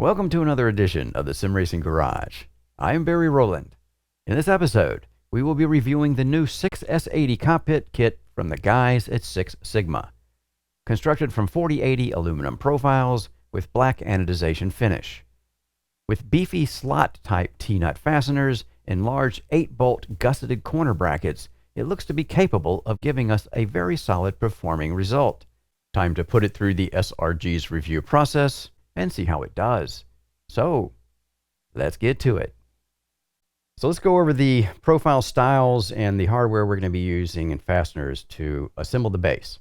Welcome to another edition of the Sim Racing Garage. I am Barry Rowland. In this episode, we will be reviewing the new 6S-80 cockpit kit from the guys at Six Sigma. Constructed from 4080 aluminum profiles with black anodization finish. With beefy slot-type T-nut fasteners and large 8-bolt gusseted corner brackets, it looks to be capable of giving us a very solid performing result. Time to put it through the SRG's review process and see how it does. So, let's get to it. So let's go over the profile styles and the hardware we're going to be using and fasteners to assemble the base.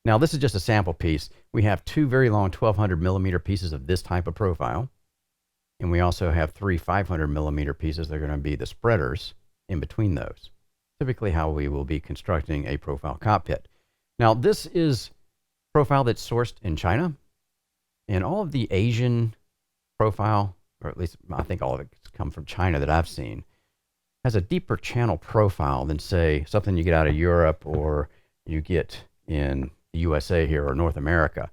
Now, this is just a sample piece. We have two very long 1200 millimeter pieces of this type of profile. And we also have three 500 millimeter pieces that are going to be the spreaders in between those. Typically how we will be constructing a profile cockpit. Now, this is profile that's sourced in China. And all of the Asian profile, or at least I think all of it's come from China that I've seen, has a deeper channel profile than, say, something you get out of Europe or you get in the USA here or North America.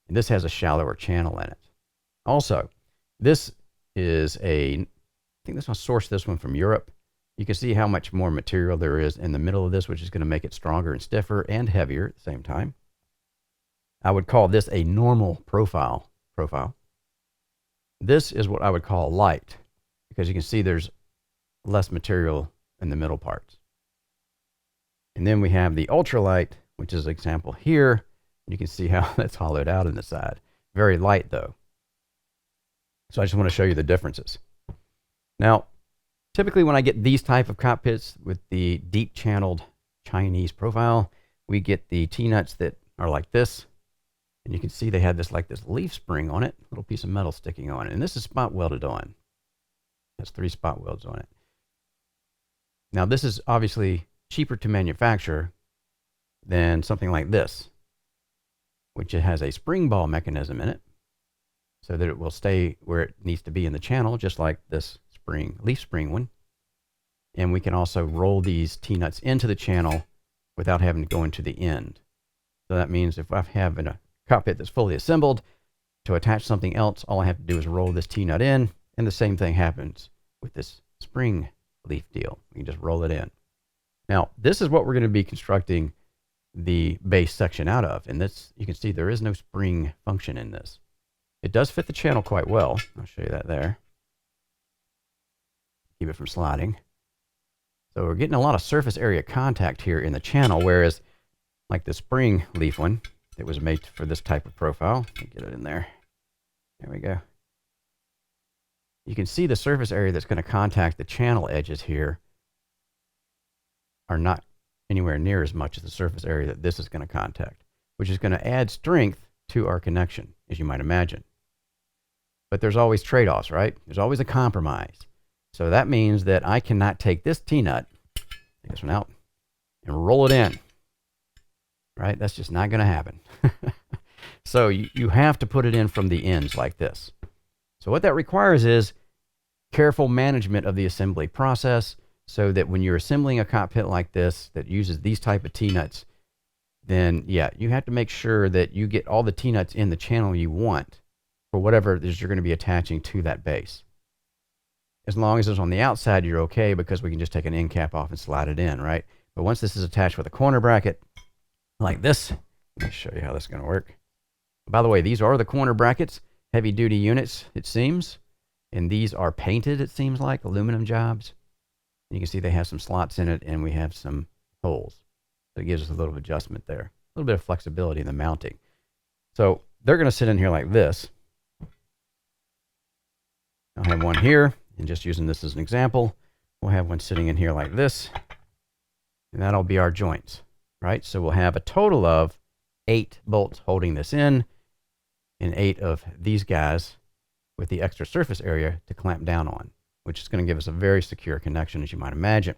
And this has a shallower channel in it. Also, this is I think this one sourced this one from Europe. You can see how much more material there is in the middle of this, which is going to make it stronger and stiffer and heavier at the same time. I would call this a normal profile. This is what I would call light, because you can see there's less material in the middle parts. And then we have the ultralight, which is an example here. You can see how that's hollowed out in the side. Very light though. So I just want to show you the differences. Now, typically when I get these type of cockpits with the deep channeled Chinese profile, we get the T-nuts that are like this. And you can see they have this leaf spring on it, little piece of metal sticking on it. And this is spot welded on. It has 3 spot welds on it. Now this is obviously cheaper to manufacture than something like this, which has a spring ball mechanism in it so that it will stay where it needs to be in the channel, just like this leaf spring one. And we can also roll these T-nuts into the channel without having to go into the end. So that means if I have a cockpit that's fully assembled, to attach something else, all I have to do is roll this T-nut in, and the same thing happens with this spring leaf deal. We can just roll it in. Now, this is what we're going to be constructing the base section out of, and this, you can see there is no spring function in this. It does fit the channel quite well. I'll show you that there. Keep it from sliding. So we're getting a lot of surface area contact here in the channel, whereas like the spring leaf one, it was made for this type of profile. Let me get it in there. There we go. You can see the surface area that's going to contact the channel edges here are not anywhere near as much as the surface area that this is going to contact, which is going to add strength to our connection, as you might imagine. But there's always trade-offs, right? There's always a compromise. So that means that I cannot take this T-nut, take this one out, and roll it in. Right? That's just not going to happen. So you have to put it in from the ends like this. So what that requires is careful management of the assembly process so that when you're assembling a cockpit like this that uses these type of T-nuts, then yeah, you have to make sure that you get all the T-nuts in the channel you want for whatever it is you're going to be attaching to that base. As long as it's on the outside, you're okay because we can just take an end cap off and slide it in, right? But once this is attached with a corner bracket, like this, let me show you how this is going to work. By the way, these are the corner brackets, heavy duty units, it seems. And these are painted, it seems like, aluminum jobs. You can see they have some slots in it and we have some holes. So it gives us a little adjustment there. A little bit of flexibility in the mounting. So they're going to sit in here like this. I'll have one here, and just using this as an example, we'll have one sitting in here like this. And that'll be our joints. Right, so we'll have a total of 8 bolts holding this in and 8 of these guys with the extra surface area to clamp down on, which is going to give us a very secure connection, as you might imagine.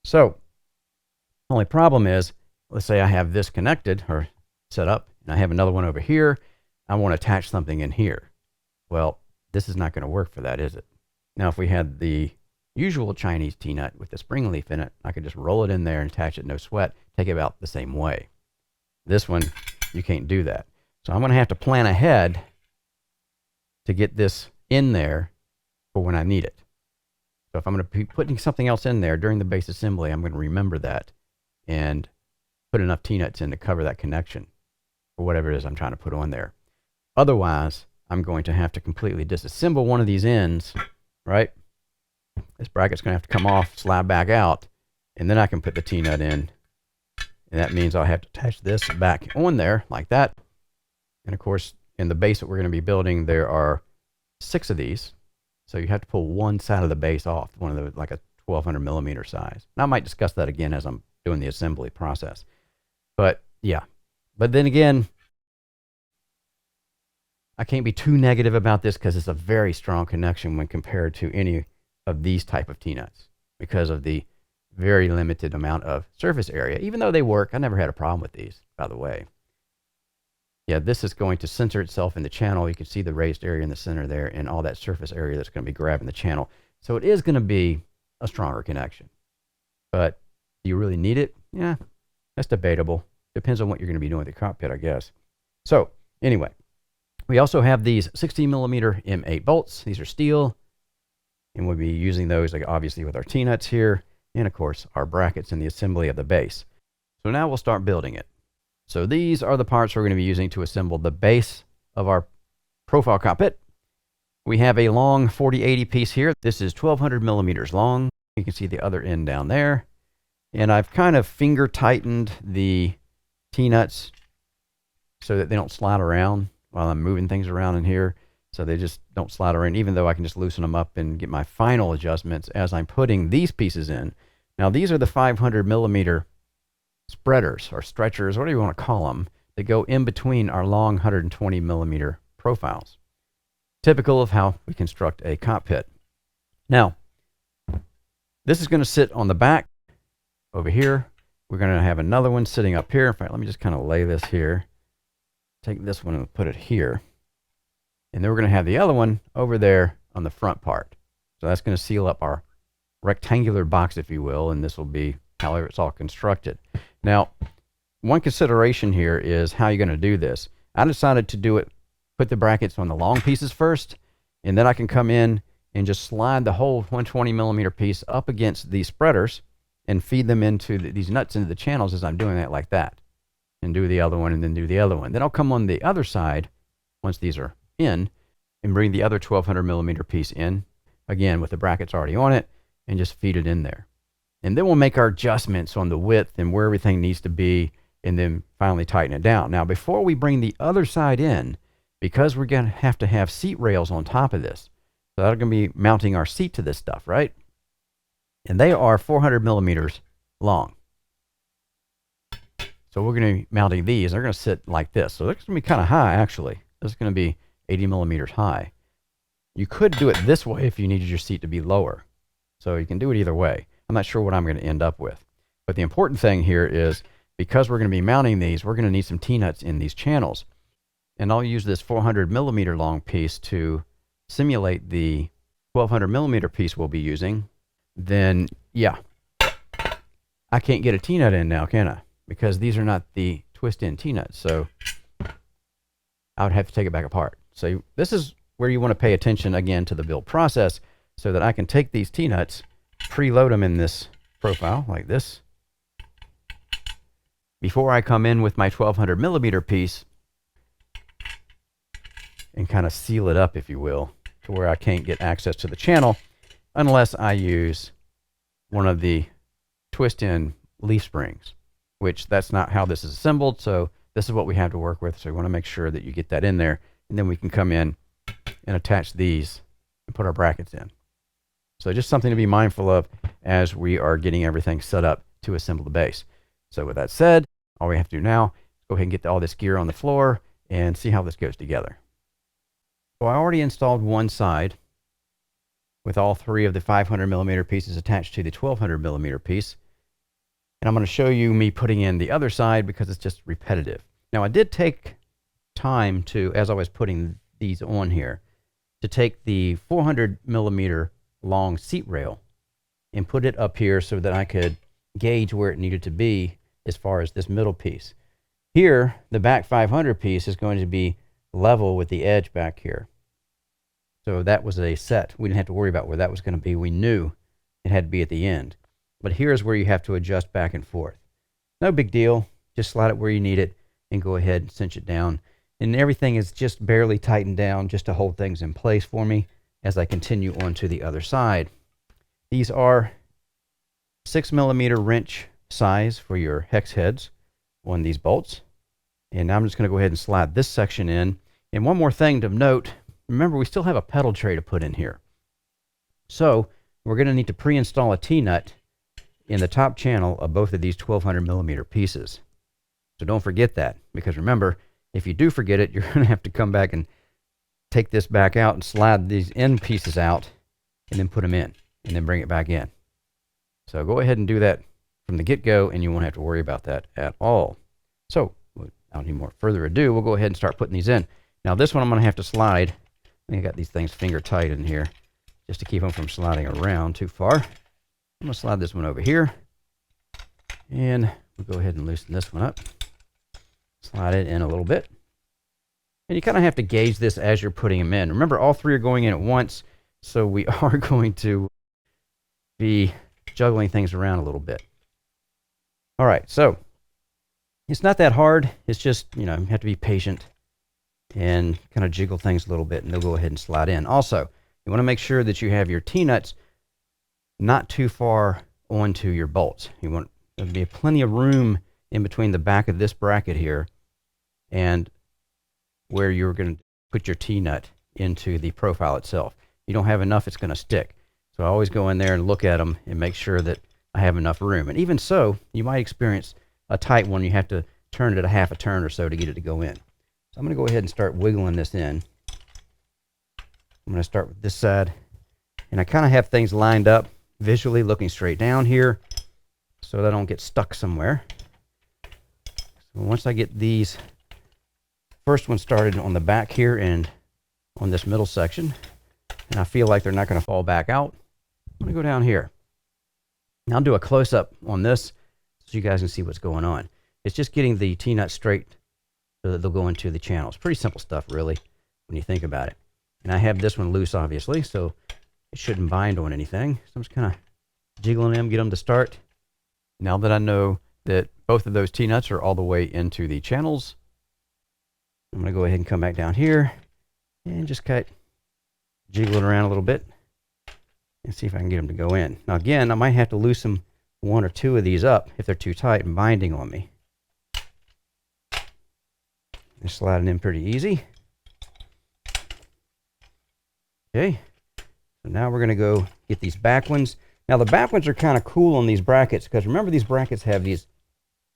So the only problem is, let's say I have this connected or set up and I have another one over here. I want to attach something in here. Well, this is not going to work for that, is it? Now, if we had the usual Chinese T-nut with the spring leaf in it, I could just roll it in there and attach it, no sweat, take it about the same way. This one, you can't do that. So I'm going to have to plan ahead to get this in there for when I need it. So if I'm going to be putting something else in there during the base assembly, I'm going to remember that and put enough T-nuts in to cover that connection for whatever it is I'm trying to put on there. Otherwise, I'm going to have to completely disassemble one of these ends, right? This bracket's going to have to come off, slide back out, and then I can put the T-nut in. And that means I'll have to attach this back on there like that. And of course, in the base that we're going to be building, there are 6 of these. So you have to pull one side of the base off, one of the, like a 1200 millimeter size. And I might discuss that again as I'm doing the assembly process. But yeah, but then again, I can't be too negative about this because it's a very strong connection when compared to any of these type of T-nuts because of the very limited amount of surface area. Even though they work, I never had a problem with these, by the way. Yeah, this is going to center itself in the channel. You can see the raised area in the center there and all that surface area that's going to be grabbing the channel. So it is going to be a stronger connection. But do you really need it? Yeah, that's debatable. Depends on what you're going to be doing with the cockpit, I guess. So anyway, we also have these 16 millimeter M8 bolts. These are steel. And we'll be using those, like, obviously with our T-nuts here. And of course, our brackets in the assembly of the base. So now we'll start building it. So these are the parts we're going to be using to assemble the base of our profile cockpit. We have a long 4080 piece here. This is 1200 millimeters long. You can see the other end down there. And I've kind of finger tightened the T-nuts so that they don't slide around while I'm moving things around in here. So they just don't slide around, even though I can just loosen them up and get my final adjustments as I'm putting these pieces in. Now these are the 500 millimeter spreaders or stretchers, whatever you want to call them, that go in between our long 120 millimeter profiles. Typical of how we construct a cockpit. Now, this is going to sit on the back over here. We're going to have another one sitting up here. In fact, let me just kind of lay this here. Take this one and put it here. And then we're going to have the other one over there on the front part. So that's going to seal up our rectangular box, if you will, and this will be however it's all constructed. Now, one consideration here is how you're going to do this. I decided to do it, put the brackets on the long pieces first, and then I can come in and just slide the whole 120 millimeter piece up against these spreaders and feed them into these nuts into the channels as I'm doing that, like that. And do the other one and then do the other one. Then I'll come on the other side, once these are in, and bring the other 1200 millimeter piece in, again with the brackets already on it, and just feed it in there. And then we'll make our adjustments on the width and where everything needs to be, and then finally tighten it down. Now, before we bring the other side in, because we're going to have seat rails on top of this, so that's going to be mounting our seat to this stuff, right? And they are 400 millimeters long. So we're going to be mounting these. They're going to sit like this. So they're going to be kind of high, actually. This is going to be 80 millimeters high. You could do it this way if you needed your seat to be lower. So you can do it either way. I'm not sure what I'm going to end up with. But the important thing here is, because we're going to be mounting these, we're going to need some T-nuts in these channels. And I'll use this 400 millimeter long piece to simulate the 1200 millimeter piece we'll be using. Then, yeah, I can't get a T-nut in now, can I? Because these are not the twist-in T-nuts. So I would have to take it back apart. So this is where you want to pay attention again to the build process, so that I can take these T-nuts, preload them in this profile like this, before I come in with my 1200 millimeter piece and kind of seal it up, if you will, to where I can't get access to the channel unless I use one of the twist-in leaf springs, which that's not how this is assembled. So this is what we have to work with. So we want to make sure that you get that in there, and then we can come in and attach these and put our brackets in. So just something to be mindful of as we are getting everything set up to assemble the base. So with that said, all we have to do now is go ahead and get all this gear on the floor and see how this goes together. So I already installed one side with all 3 of the 500 millimeter pieces attached to the 1200 millimeter piece. And I'm going to show you me putting in the other side because it's just repetitive. Now I did take time to, as I was putting these on here, to take the 400 millimeter long seat rail and put it up here so that I could gauge where it needed to be as far as this middle piece. Here, the back 500 piece is going to be level with the edge back here. So that was a set. We didn't have to worry about where that was going to be. We knew it had to be at the end. But here's where you have to adjust back and forth. No big deal. Just slide it where you need it and go ahead and cinch it down. And everything is just barely tightened down just to hold things in place for me as I continue on to the other side. These are 6mm wrench size for your hex heads on these bolts. And now I'm just going to go ahead and slide this section in. And one more thing to note, remember we still have a pedal tray to put in here. So we're going to need to pre-install a T-nut in the top channel of both of these 1200mm pieces. So don't forget that, because remember, if you do forget it, you're going to have to come back and take this back out and slide these end pieces out and then put them in and then bring it back in. So go ahead and do that from the get-go and you won't have to worry about that at all. So without any more further ado, we'll go ahead and start putting these in. Now this one I'm going to have to slide. I got these things finger tight in here just to keep them from sliding around too far. I'm going to slide this one over here and we'll go ahead and loosen this one up. Slide it in a little bit. And you kind of have to gauge this as you're putting them in. Remember, all three are going in at once, so we are going to be juggling things around a little bit. All right, so it's not that hard. It's just, you have to be patient and kind of jiggle things a little bit, and they'll go ahead and slide in. Also, you want to make sure that you have your T-nuts not too far onto your bolts. You want there to be plenty of room in between the back of this bracket here and where you're going to put your T-nut into the profile itself. You don't have enough, it's going to stick. So I always go in there and look at them and make sure that I have enough room. And even so, you might experience a tight one. You have to turn it at a half a turn or so to get it to go in. So I'm going to go ahead and start wiggling this in. I'm going to start with this side. And I kind of have things lined up visually looking straight down here so that I don't get stuck somewhere. So once I get these first one started on the back here and on this middle section, and I feel like they're not going to fall back out, I'm going to go down here. Now I'll do a close-up on this so you guys can see what's going on. It's just getting the T-nut straight so that they'll go into the channels. Pretty simple stuff, really, when you think about it. And I have this one loose, obviously, so it shouldn't bind on anything. So I'm just kind of jiggling them, get them to start. Now that I know that both of those T-nuts are all the way into the channels, I'm going to go ahead and come back down here and just jiggle it around a little bit and see if I can get them to go in. Now again, I might have to loosen one or two of these up if they're too tight and binding on me. They're sliding in pretty easy. Okay, so now we're going to go get these back ones. Now the back ones are kind of cool on these brackets because remember these brackets have these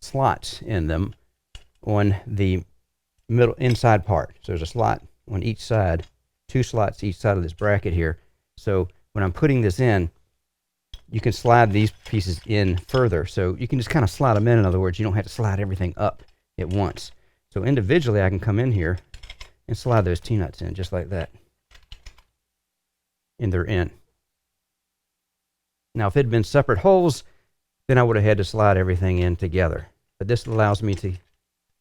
slots in them on the middle inside part. So there's a slot on each side, 2 slots each side of this bracket here. So when I'm putting this in, you can slide these pieces in further. So you can just kind of slide them in other words. You don't have to slide everything up at once. So individually, I can come in here and slide those T-nuts in just like that. And they're in. Now, if it had been separate holes, then I would have had to slide everything in together. But this allows me to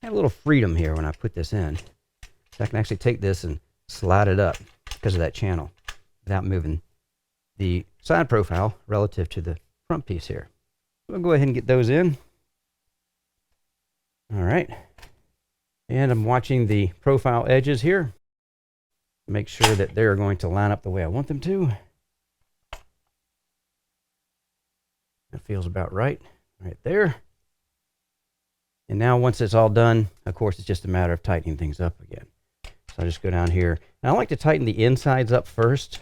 have a little freedom here when I put this in. So I can actually take this and slide it up because of that channel without moving the side profile relative to the front piece here. We'll go ahead and get those in. All right. And I'm watching the profile edges here. Make sure that they're going to line up the way I want them to. That feels about right there. And now once it's all done, of course, it's just a matter of tightening things up again. So I just go down here. And I like to tighten the insides up first.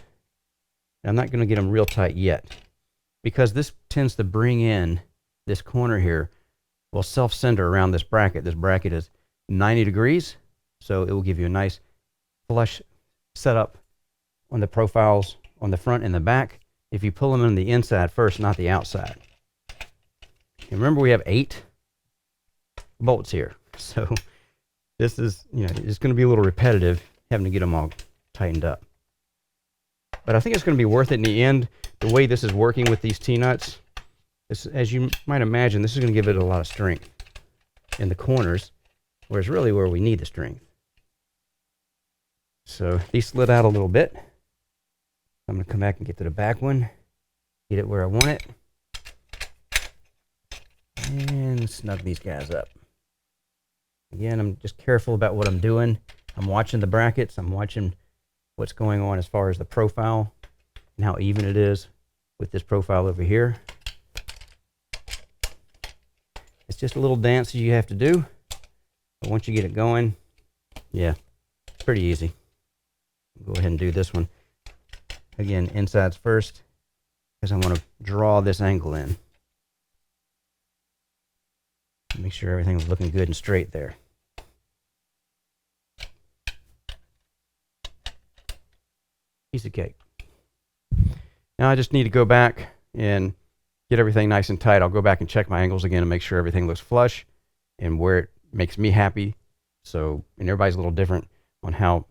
I'm not going to get them real tight yet because this tends to bring in this corner here will self-center around this bracket. This bracket is 90 degrees, so it will give you a nice flush setup on the profiles on the front and the back if you pull them on the inside first, not the outside. And remember, we have 8 bolts here, so this is, it's going to be a little repetitive having to get them all tightened up. But I think it's going to be worth it in the end. The way this is working with these T-nuts, as you might imagine, this is going to give it a lot of strength in the corners, whereas really where we need the strength. So these slid out a little bit. I'm going to come back and get to the back one, get it where I want it, and snug these guys up. Again, I'm just careful about what I'm doing. I'm watching the brackets. I'm watching what's going on as far as the profile and how even it is with this profile over here. It's just a little dance you have to do, but once you get it going, yeah, it's pretty easy. Go ahead and do this one. Again, insides first, because I want to draw this angle in. Make sure everything's looking good and straight there. Piece of cake. Now I just need to go back and get everything nice and tight. I'll go back and check my angles again and make sure everything looks flush and where it makes me happy. So, and everybody's a little different on how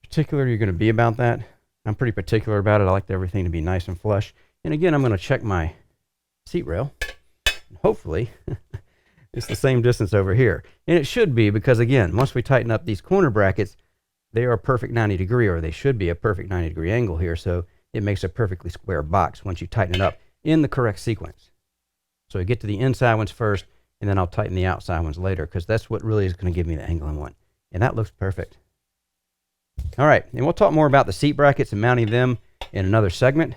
particular you're going to be about that. I'm pretty particular about it. I like everything to be nice and flush. And again, I'm going to check my seat rail. Hopefully, it's the same distance over here. And it should be, because again, once we tighten up these corner brackets, they are a perfect 90 degree, or they should be a perfect 90 degree angle here. So it makes a perfectly square box once you tighten it up in the correct sequence. So I get to the inside ones first, and then I'll tighten the outside ones later, because that's what really is going to give me the angle I want. And that looks perfect. All right, and we'll talk more about the seat brackets and mounting them in another segment.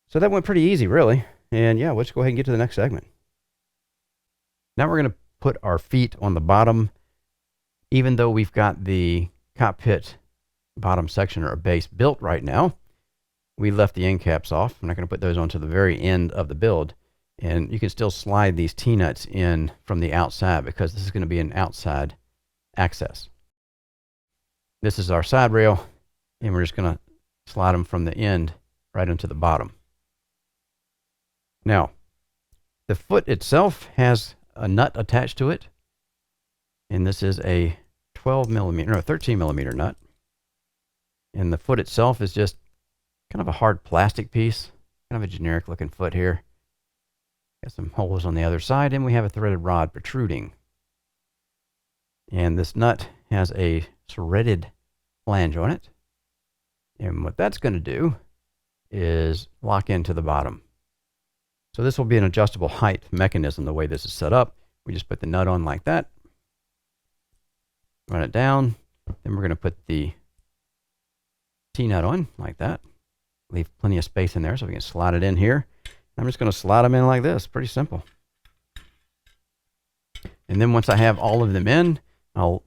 So that went pretty easy, really. And yeah, let's go ahead and get to the next segment. Now we're going to put our feet on the bottom. Even though we've got the cockpit bottom section or base built right now, we left the end caps off. I'm not going to put those onto the very end of the build. And you can still slide these T-nuts in from the outside, because this is going to be an outside access. This is our side rail, and we're just going to slide them from the end right into the bottom. Now, the foot itself has a nut attached to it, and this is a 13 millimeter nut. And the foot itself is just kind of a hard plastic piece, kind of a generic looking foot here. Got some holes on the other side, and we have a threaded rod protruding. And this nut has a threaded flange on it. And what that's going to do is lock into the bottom. So this will be an adjustable height mechanism the way this is set up. We just put the nut on like that. Run it down. Then we're going to put the T-nut on like that. Leave plenty of space in there so we can slide it in here. I'm just going to slide them in like this. Pretty simple. And then once I have all of them in, I'll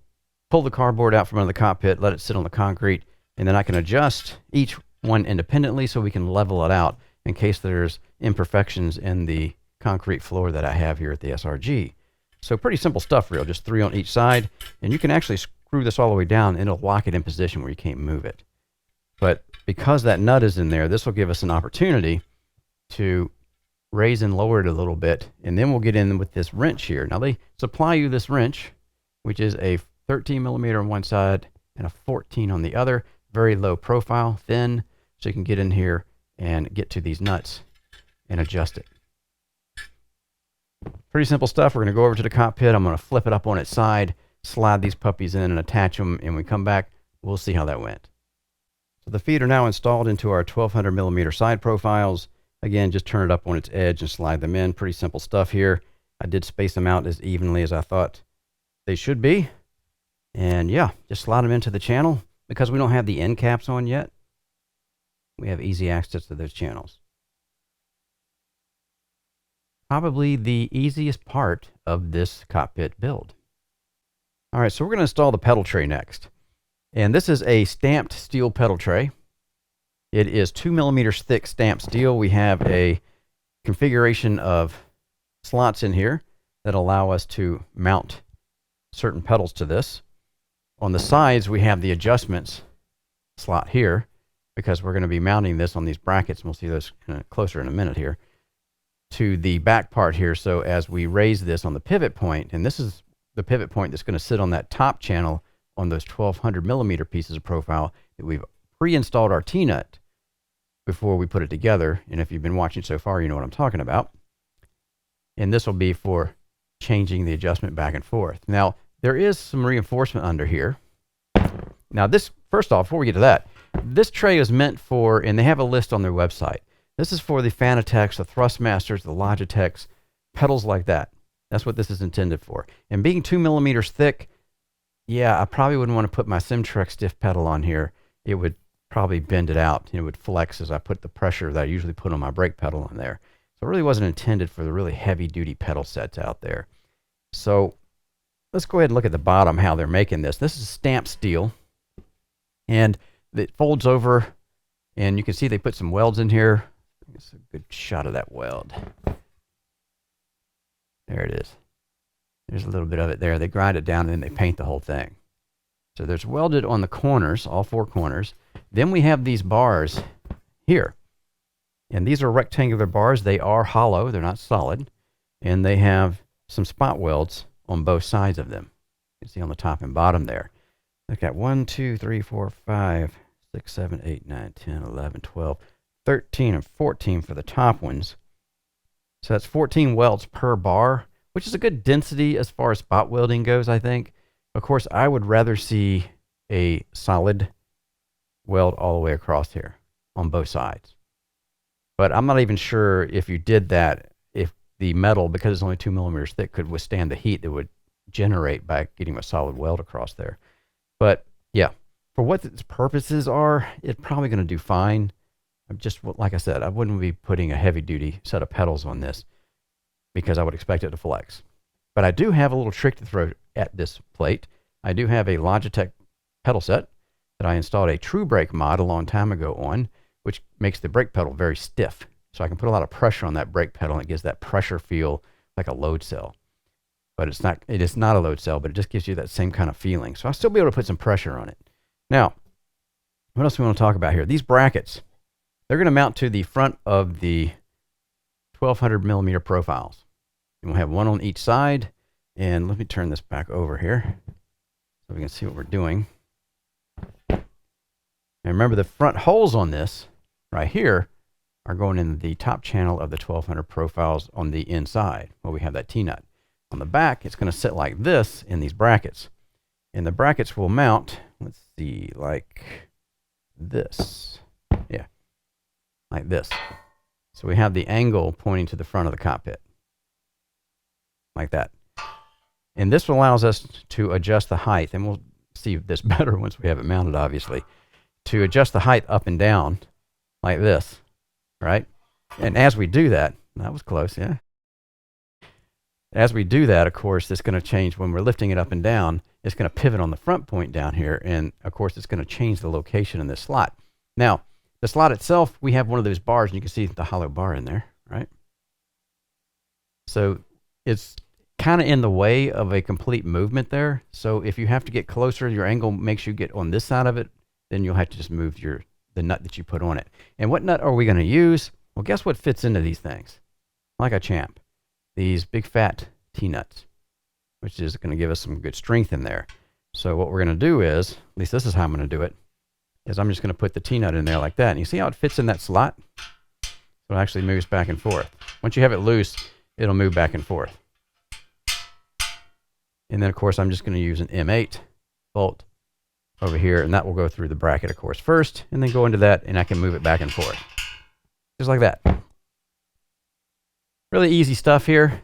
pull the cardboard out from under the cockpit, let it sit on the concrete, and then I can adjust each one independently so we can level it out in case there's imperfections in the concrete floor that I have here at the SRG. So pretty simple stuff, real. Just 3 on each side, and you can actually screw this all the way down and it'll lock it in position where you can't move it. But because that nut is in there, this will give us an opportunity to raise and lower it a little bit, and then we'll get in with this wrench here. Now they supply you this wrench, which is a 13 millimeter on one side and a 14 on the other. Very low profile, thin, so you can get in here and get to these nuts and adjust it. Pretty simple stuff. We're going to go over to the cockpit. I'm going to flip it up on its side, slide these puppies in and attach them, and when we come back, we'll see how that went. So the feet are now installed into our 1200 millimeter side profiles. Again, just turn it up on its edge and slide them in. Pretty simple stuff here. I did space them out as evenly as I thought they should be. And yeah, just slide them into the channel. Because we don't have the end caps on yet, we have easy access to those channels. Probably the easiest part of this cockpit build. All right, so we're going to install the pedal tray next. And this is a stamped steel pedal tray. It is 2 millimeters thick stamped steel. We have a configuration of slots in here that allow us to mount certain pedals to this. On the sides, we have the adjustments slot here, because we're going to be mounting this on these brackets, and we'll see those closer in a minute here, to the back part here. So as we raise this on the pivot point, and this is the pivot point that's going to sit on that top channel on those 1200 millimeter pieces of profile that we've pre-installed our T-nut before we put it together. And if you've been watching so far, you know what I'm talking about. And this will be for changing the adjustment back and forth. Now, there is some reinforcement under here. Now this, first off, before we get to that, This tray is meant for, and they have a list on their website. This is for the Fanatec's, the Thrustmasters, the Logitech's, pedals like that. That's what this is intended for. And being 2 millimeters thick, yeah, I probably wouldn't want to put my Simtrek stiff pedal on here. It would probably bend it out. It would flex as I put the pressure that I usually put on my brake pedal on there. So it really wasn't intended for the really heavy-duty pedal sets out there. So let's go ahead and look at the bottom, how they're making this. This is stamped steel, and it folds over, and you can see they put some welds in here. It's a good shot of that weld. There it is. There's a little bit of it there. They grind it down and then they paint the whole thing. So there's welded on the corners, all 4 corners. Then we have these bars here. And these are rectangular bars. They are hollow. They're not solid. And they have some spot welds on both sides of them. You can see on the top and bottom there. They've got 1, 2, 3, 4, 5, 6, 7, 8, 9, 10, 11, 12, 13, and 14 for the top ones. So that's 14 welds per bar, which is a good density as far as spot welding goes, I think. Of course, I would rather see a solid weld all the way across here on both sides. But I'm not even sure if you did that, if the metal, because it's only 2 millimeters thick, could withstand the heat that would generate by getting a solid weld across there. But yeah, for what its purposes are, it's probably going to do fine. Just like I said, I wouldn't be putting a heavy-duty set of pedals on this because I would expect it to flex. But I do have a little trick to throw at this plate. I do have a Logitech pedal set that I installed a True Brake mod a long time ago on, which makes the brake pedal very stiff. So I can put a lot of pressure on that brake pedal, and it gives that pressure feel like a load cell. But it is not a load cell, but it just gives you that same kind of feeling. So I'll still be able to put some pressure on it. Now, what else do we want to talk about here? These brackets, they're going to mount to the front of the 1200 millimeter profiles. And we'll have one on each side. And let me turn this back over here so we can see what we're doing. And remember, the front holes on this right here are going in the top channel of the 1200 profiles on the inside where we have that T-nut. On the back, it's going to sit like this in these brackets. And the brackets will mount, let's see, like this. Yeah, like this. So we have the angle pointing to the front of the cockpit, like that. And this allows us to adjust the height, and we'll see this better once we have it mounted, obviously, to adjust the height up and down like this, right? And as we do that, that was close, yeah. As we do that, of course, it's going to change when we're lifting it up and down. It's going to pivot on the front point down here, and of course, it's going to change the location in this slot. Now, the slot itself, we have one of those bars, and you can see the hollow bar in there, right? So it's kind of in the way of a complete movement there. So if you have to get closer, your angle makes you get on this side of it, then you'll have to just move the nut that you put on it. And what nut are we going to use? Well, guess what fits into these things? Like a champ. These big fat T-nuts, which is going to give us some good strength in there. So what we're going to do is, at least this is how I'm going to do it, is I'm just going to put the T-nut in there like that. And you see how it fits in that slot? So it actually moves back and forth. Once you have it loose, it'll move back and forth. And then, of course, I'm just going to use an M8 bolt over here, and that will go through the bracket, of course, first, and then go into that, and I can move it back and forth. Just like that. Really easy stuff here.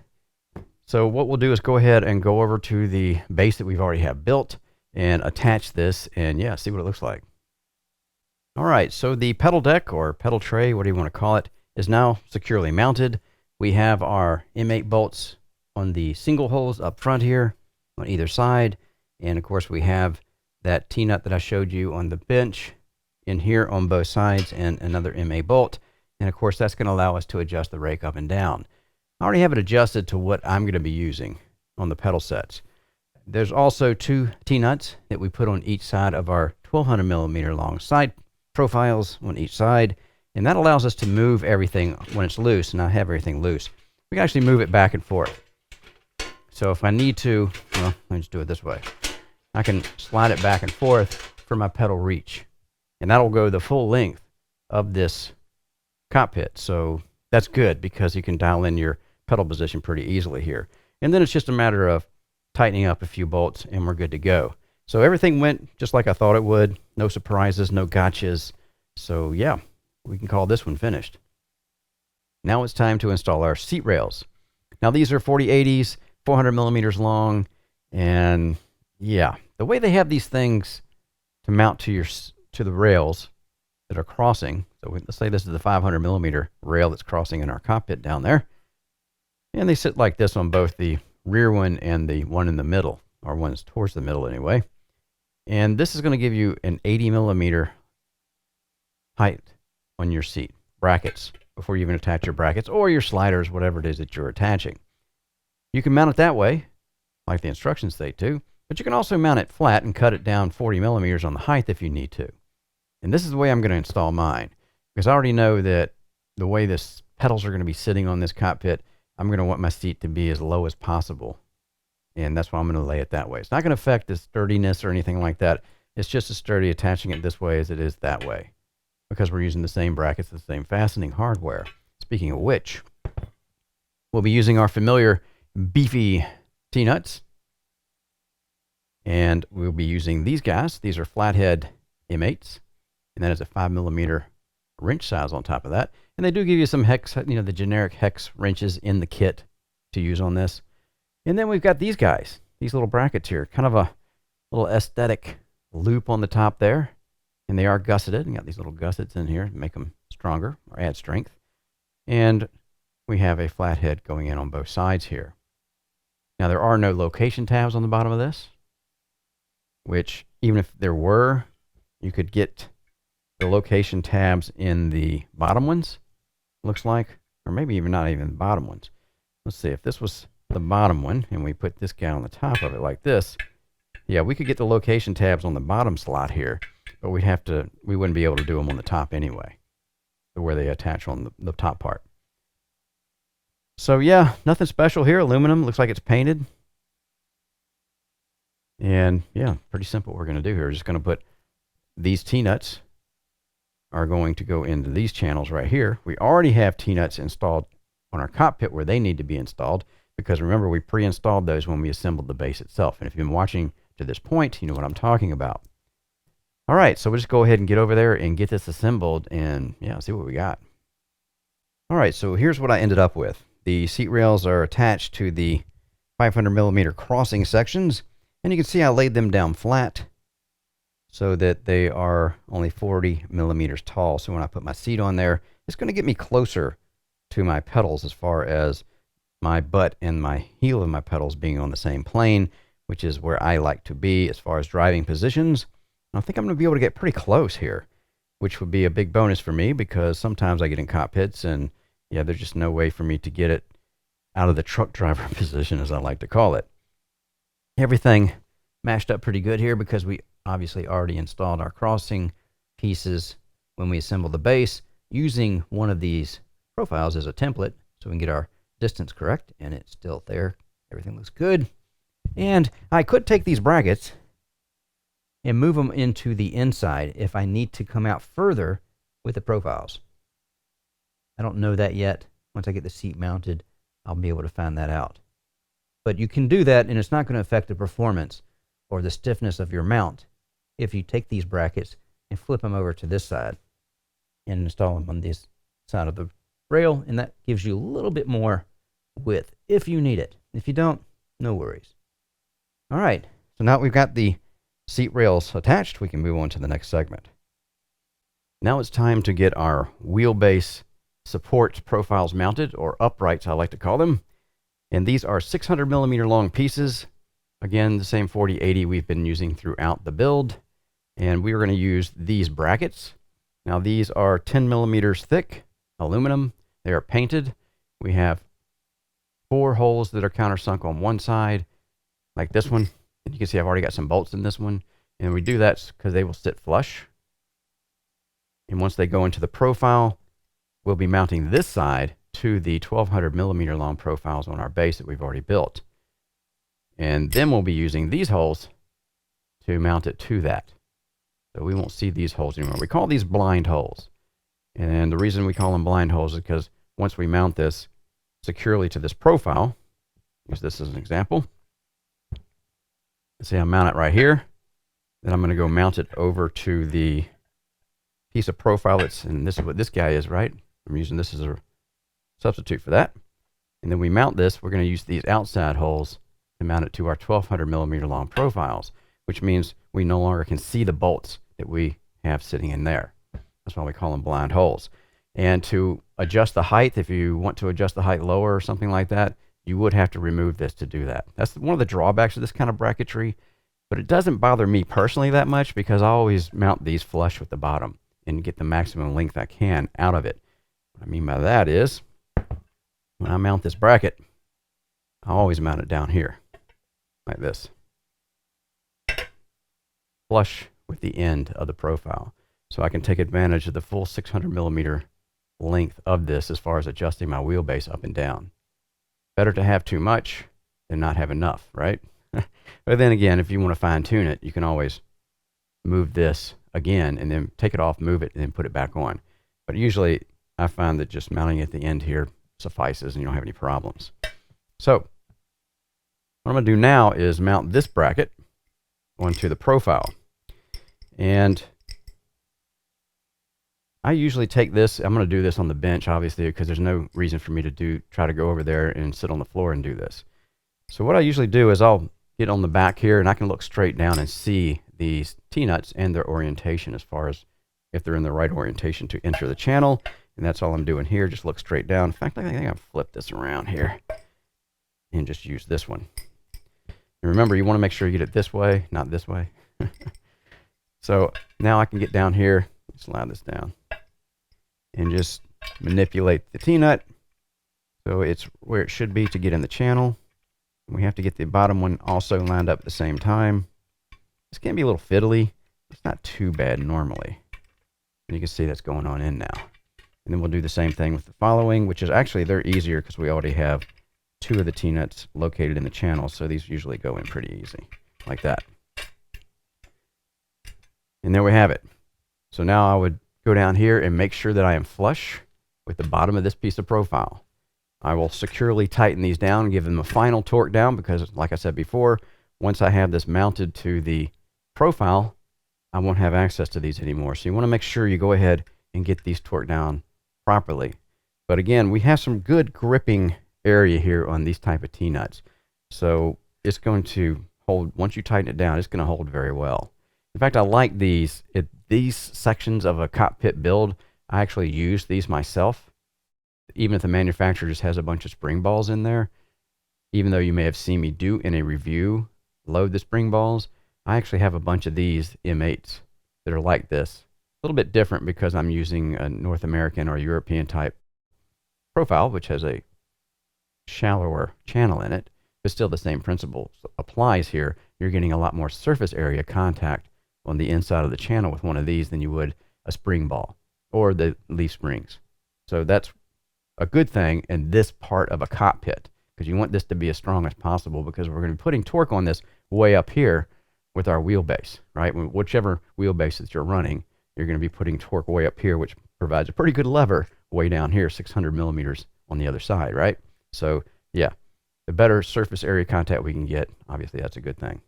So what we'll do is go ahead and go over to the base that we've already have built and attach this, and yeah, see what it looks like. All right, so the pedal deck or pedal tray, what do you want to call it, is now securely mounted. We have our M8 bolts on the single holes up front here on either side. And of course, we have that T-nut that I showed you on the bench in here on both sides and another M8 bolt. And of course, that's going to allow us to adjust the rake up and down. I already have it adjusted to what I'm going to be using on the pedal sets. There's also 2 T-nuts that we put on each side of our 1200 millimeter long side profiles on each side. And that allows us to move everything when it's loose, and I have everything loose. We can actually move it back and forth. So if I need to, well, let me just do it this way. I can slide it back and forth for my pedal reach. And that'll go the full length of this cockpit. So that's good because you can dial in your pedal position pretty easily here. And then it's just a matter of tightening up a few bolts and we're good to go. So everything went just like I thought it would. No surprises, no gotchas. So yeah, we can call this one finished. Now it's time to install our seat rails. Now these are 4080s, 400 millimeters long, and yeah, the way they have these things to mount to the rails that are crossing. So let's say this is the 500 millimeter rail that's crossing in our cockpit down there, and they sit like this on both the rear one and the one in the middle, or one's towards the middle anyway. And this is going to give you an 80 millimeter height on your seat brackets before you even attach your brackets or your sliders, whatever it is that you're attaching. You can mount it that way, like the instructions say to, but you can also mount it flat and cut it down 40 millimeters on the height if you need to. And this is the way I'm going to install mine, because I already know that the way this pedals are going to be sitting on this cockpit, I'm going to want my seat to be as low as possible. And that's why I'm going to lay it that way. It's not going to affect the sturdiness or anything like that. It's just as sturdy attaching it this way as it is that way, because we're using the same brackets, the same fastening hardware. Speaking of which, we'll be using our familiar beefy T-nuts. And we'll be using these guys. These are flathead M8s. And that is a 5 millimeter wrench size on top of that. And they do give you some hex, the generic hex wrenches in the kit to use on this. And then we've got these guys, these little brackets here, kind of a little aesthetic loop on the top there. And they are gusseted. And got these little gussets in here to make them stronger or add strength. And we have a flathead going in on both sides here. Now there are no location tabs on the bottom of this, which even if there were, you could get the location tabs in the bottom ones, looks like, or maybe even not even the bottom ones. Let's see, if this was the bottom one and we put this guy on the top of it like this, yeah, we could get the location tabs on the bottom slot here, but we wouldn't be able to do them on the top anyway, where they attach on the top part. So yeah, nothing special here. Aluminum, looks like it's painted. And yeah, pretty simple what we're going to do here. We're just going to put these T-nuts are going to go into these channels right here. We already have T-nuts installed on our cockpit where they need to be installed, because remember, we pre-installed those when we assembled the base itself. And if you've been watching to this point, you know what I'm talking about. All right, so we'll just go ahead and get over there and get this assembled and yeah, see what we got. All right, so here's what I ended up with. The seat rails are attached to the 500 millimeter crossing sections, and you can see I laid them down flat so that they are only 40 millimeters tall. So when I put my seat on there, it's going to get me closer to my pedals as far as my butt and my heel of my pedals being on the same plane, which is where I like to be as far as driving positions. And I think I'm going to be able to get pretty close here, which would be a big bonus for me, because sometimes I get in cockpits and yeah, there's just no way for me to get it out of the truck driver position, as I like to call it. Everything mashed up pretty good here because we obviously already installed our crossing pieces when we assembled the base using one of these profiles as a template, so we can get our distance correct, and it's still there. Everything looks good. And I could take these brackets and move them into the inside if I need to come out further with the profiles. I don't know that yet. Once I get the seat mounted, I'll be able to find that out. But you can do that, and it's not going to affect the performance or the stiffness of your mount if you take these brackets and flip them over to this side and install them on this side of the rail, and that gives you a little bit more width if you need it. If you don't, no worries. All right, so now we've got the seat rails attached, we can move on to the next segment. Now it's time to get our wheelbase support profiles mounted, or uprights I like to call them. And these are 600 millimeter long pieces. Again, the same 4080 we've been using throughout the build. And we are going to use these brackets. Now these are 10 millimeters thick, aluminum. They are painted. We have 4 holes that are countersunk on one side, like this one. And you can see I've already got some bolts in this one. And we do that because they will sit flush. And once they go into the profile, we'll be mounting this side to the 1200 millimeter long profiles on our base that we've already built. And then we'll be using these holes to mount it to that. So we won't see these holes anymore. We call these blind holes. And the reason we call them blind holes is because once we mount this securely to this profile, use this as an example. Let's see, I mount it right here. Then I'm going to go mount it over to the piece of profile that's, and this is what this guy is, right? I'm using this as a substitute for that. And then we mount this, we're going to use these outside holes to mount it to our 1200 millimeter long profiles, which means we no longer can see the bolts that we have sitting in there. That's why we call them blind holes. And to adjust the height, if you want to adjust the height lower or something like that, you would have to remove this to do that. That's one of the drawbacks of this kind of bracketry, but it doesn't bother me personally that much because I always mount these flush with the bottom and get the maximum length I can out of it. What I mean by that is, when I mount this bracket, I always mount it down here, like this, flush with the end of the profile. So I can take advantage of the full 600 millimeter length of this as far as adjusting my wheelbase up and down. Better to have too much than not have enough, right? But then again, if you want to fine tune it, you can always move this again and then take it off, move it, and then put it back on. But usually I find that just mounting at the end here suffices and you don't have any problems. So what I'm going to do now is mount this bracket onto the profile. And I usually take this, I'm going to do this on the bench, obviously, because there's no reason for me to try to go over there and sit on the floor and do this. So what I usually do is I'll get on the back here and I can look straight down and see these T-nuts and their orientation as far as if they're in the right orientation to enter the channel. And that's all I'm doing here. Just look straight down. In fact, I think I'll flip this around here and just use this one. And remember, you want to make sure you get it this way, not this way. So now I can get down here, slide this down, and just manipulate the T-nut so it's where it should be to get in the channel. We have to get the bottom one also lined up at the same time. This can be a little fiddly. It's not too bad normally. And you can see that's going on in now. And then we'll do the same thing with the following, which is actually, they're easier because we already have two of the T-nuts located in the channel. So these usually go in pretty easy, like that. And there we have it. So now I would go down here and make sure that I am flush with the bottom of this piece of profile. I will securely tighten these down and give them a final torque down because, like I said before, once I have this mounted to the profile, I won't have access to these anymore. So you want to make sure you go ahead and get these torqued down properly. But again, we have some good gripping area here on these type of T-nuts. So it's going to hold, once you tighten it down, it's going to hold very well. In fact, I like these. These sections of a cockpit build, I actually use these myself. Even if the manufacturer just has a bunch of spring balls in there, even though you may have seen me do in a review, load the spring balls, I actually have a bunch of these M8s that are like this. A little bit different because I'm using a North American or European type profile, which has a shallower channel in it, but still the same principle applies here. You're getting a lot more surface area contact on the inside of the channel with one of these than you would a spring ball or the leaf springs. So that's a good thing in this part of a cockpit because you want this to be as strong as possible because we're going to be putting torque on this way up here with our wheelbase, right? Whichever wheelbase that you're running, you're going to be putting torque way up here, which provides a pretty good lever way down here, 600 millimeters on the other side, right? So yeah, the better surface area contact we can get, obviously that's a good thing.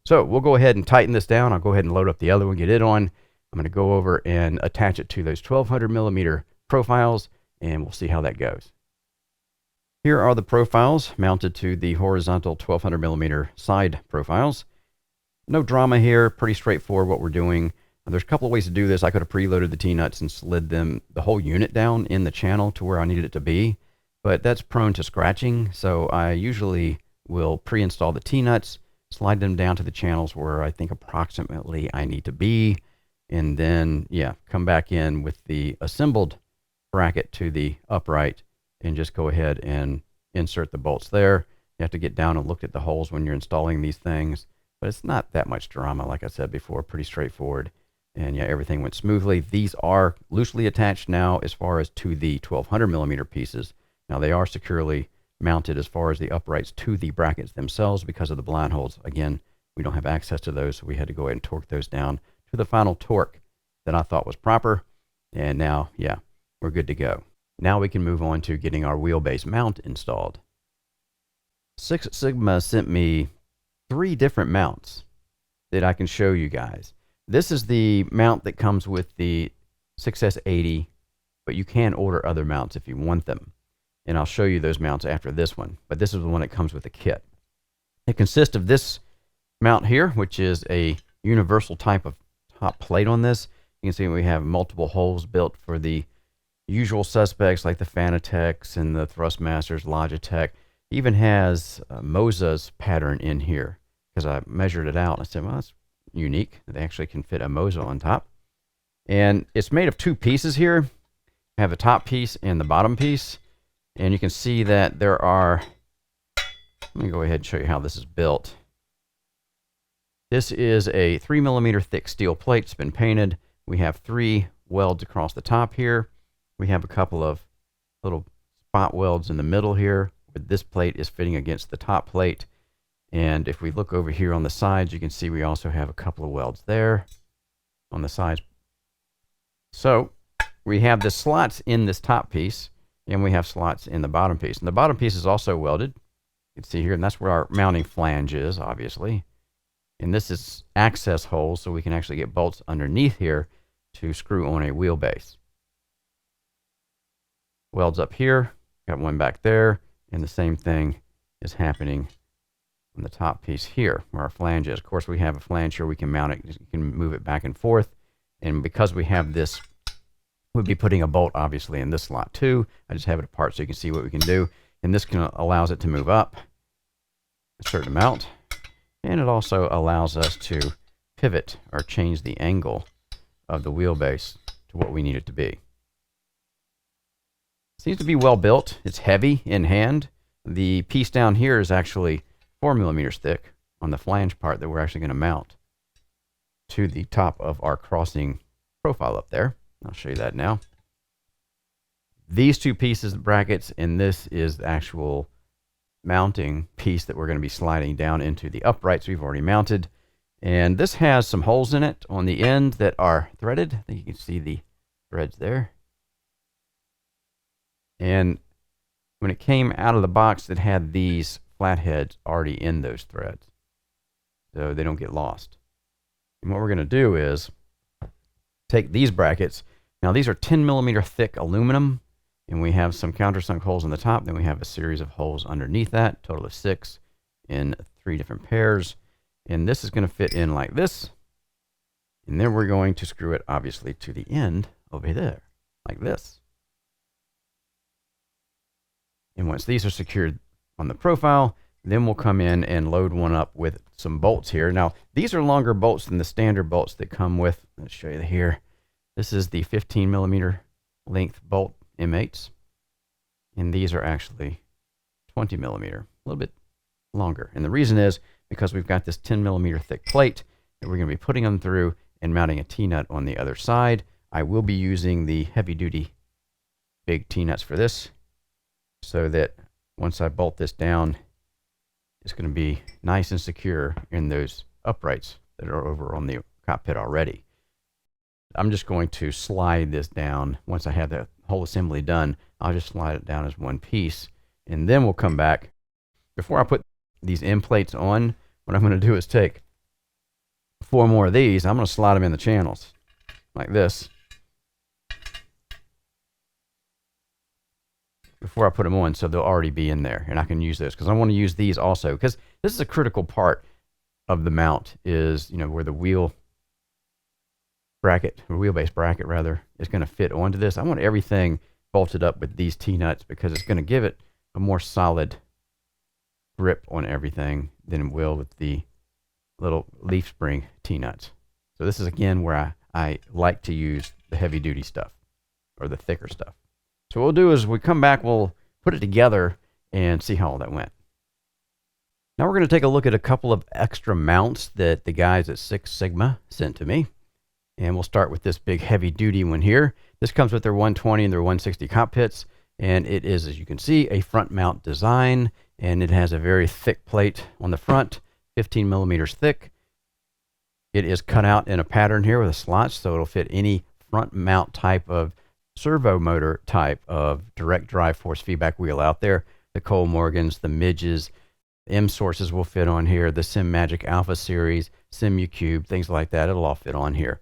So we'll go ahead and tighten this down. I'll go ahead and load up the other one, get it on. I'm going to go over and attach it to those 1200 millimeter profiles, and we'll see how that goes. Here are the profiles mounted to the horizontal 1200 millimeter side profiles. No drama here, pretty straightforward what we're doing. There's a couple of ways to do this. I could have preloaded the T-nuts and slid the whole unit down in the channel to where I needed it to be, but that's prone to scratching. So I usually will pre-install the T-nuts, slide them down to the channels where I think approximately I need to be, and then, yeah, come back in with the assembled bracket to the upright and just go ahead and insert the bolts there. You have to get down and look at the holes when you're installing these things, but it's not that much drama. Like I said before, pretty straightforward. And yeah, everything went smoothly. These are loosely attached now as far as to the 1200 millimeter pieces. Now they are securely mounted as far as the uprights to the brackets themselves because of the blind holes. Again, we don't have access to those, so we had to go ahead and torque those down to the final torque that I thought was proper. And now, yeah, we're good to go. Now we can move on to getting our wheelbase mount installed. Six Sigma sent me 3 different mounts. that I can show you guys. This is the mount that comes with the 6S-80, but you can order other mounts if you want them. And I'll show you those mounts after this one, but this is the one that comes with the kit. It consists of this mount here, which is a universal type of top plate on this. You can see we have multiple holes built for the usual suspects like the Fanatec's and the Thrustmasters, Logitech. It even has Moza's pattern in here because I measured it out. I said, well, that's unique. They actually can fit a Moza on top. And it's made of two pieces here. I have the top piece and the bottom piece. And you can see that there are, let me go ahead and show you how this is built. This is a 3mm thick steel plate. It's been painted. We have 3 welds across the top here. We have a couple of little spot welds in the middle here, but this plate is fitting against the top plate. And if we look over here on the sides, you can see we also have a couple of welds there on the sides. So we have the slots in this top piece, and we have slots in the bottom piece. And the bottom piece is also welded. You can see here, and that's where our mounting flange is, obviously. And this is access holes, so we can actually get bolts underneath here to screw on a wheelbase. Welds up here, got one back there, and the same thing is happening on the top piece here, where our flange is. Of course, we have a flange here. We can mount it. You can move it back and forth. And because we have this, we'll be putting a bolt, obviously, in this slot, too. I just have it apart so you can see what we can do. And this allows it to move up a certain amount. And it also allows us to pivot or change the angle of the wheelbase to what we need it to be. Seems to be well built. It's heavy in hand. The piece down here is actually 4mm thick on the flange part that we're actually going to mount to the top of our crossing profile up there. I'll show you that now. These two pieces, brackets, and this is the actual mounting piece that we're going to be sliding down into the uprights we've already mounted. And this has some holes in it on the end that are threaded. I think you can see the threads there. And when it came out of the box, it had these flatheads already in those threads, so they don't get lost. And what we're going to do is take these brackets. Now these are 10mm thick aluminum, and we have some countersunk holes on the top. Then we have a series of holes underneath that, total of 6 in 3 different pairs. And this is going to fit in like this. And then we're going to screw it, obviously, to the end over there, like this. And once these are secured on the profile, then we'll come in and load one up with some bolts here. Now, these are longer bolts than the standard bolts that come with, let's show you here. This is the 15mm length bolt M8s. And these are actually 20mm, a little bit longer. And the reason is because we've got this 10mm thick plate that we're going to be putting them through and mounting a T-nut on the other side. I will be using the heavy-duty big T-nuts for this, so that once I bolt this down, it's going to be nice and secure in those uprights that are over on the cockpit already. I'm just going to slide this down. Once I have that whole assembly done, I'll just slide it down as one piece, and then we'll come back. Before I put these end plates on, what I'm going to do is take 4 more of these. I'm going to slide them in the channels like this before I put them on, so they'll already be in there, and I can use this because I want to use these also, because this is a critical part of the mount, is, you know, where the wheel bracket, or wheelbase bracket rather, is going to fit onto this. I want everything bolted up with these T-nuts because it's going to give it a more solid grip on everything than it will with the little leaf spring T-nuts. So this is again where I like to use the heavy duty stuff, or the thicker stuff. So what we'll do is we come back, we'll put it together and see how all that went. Now we're going to take a look at a couple of extra mounts that the guys at 6 Sigma sent to me. And we'll start with this big heavy duty one here. This comes with their 120 and their 160 cockpits. And it is, as you can see, a front mount design. And it has a very thick plate on the front, 15mm thick. It is cut out in a pattern here with a slot, so it'll fit any front mount type of servo motor type of direct drive force feedback wheel out there. The Cole Morgans, the Midges, M sources will fit on here. The SimMagic Alpha series, SimuCube, things like that. It'll all fit on here.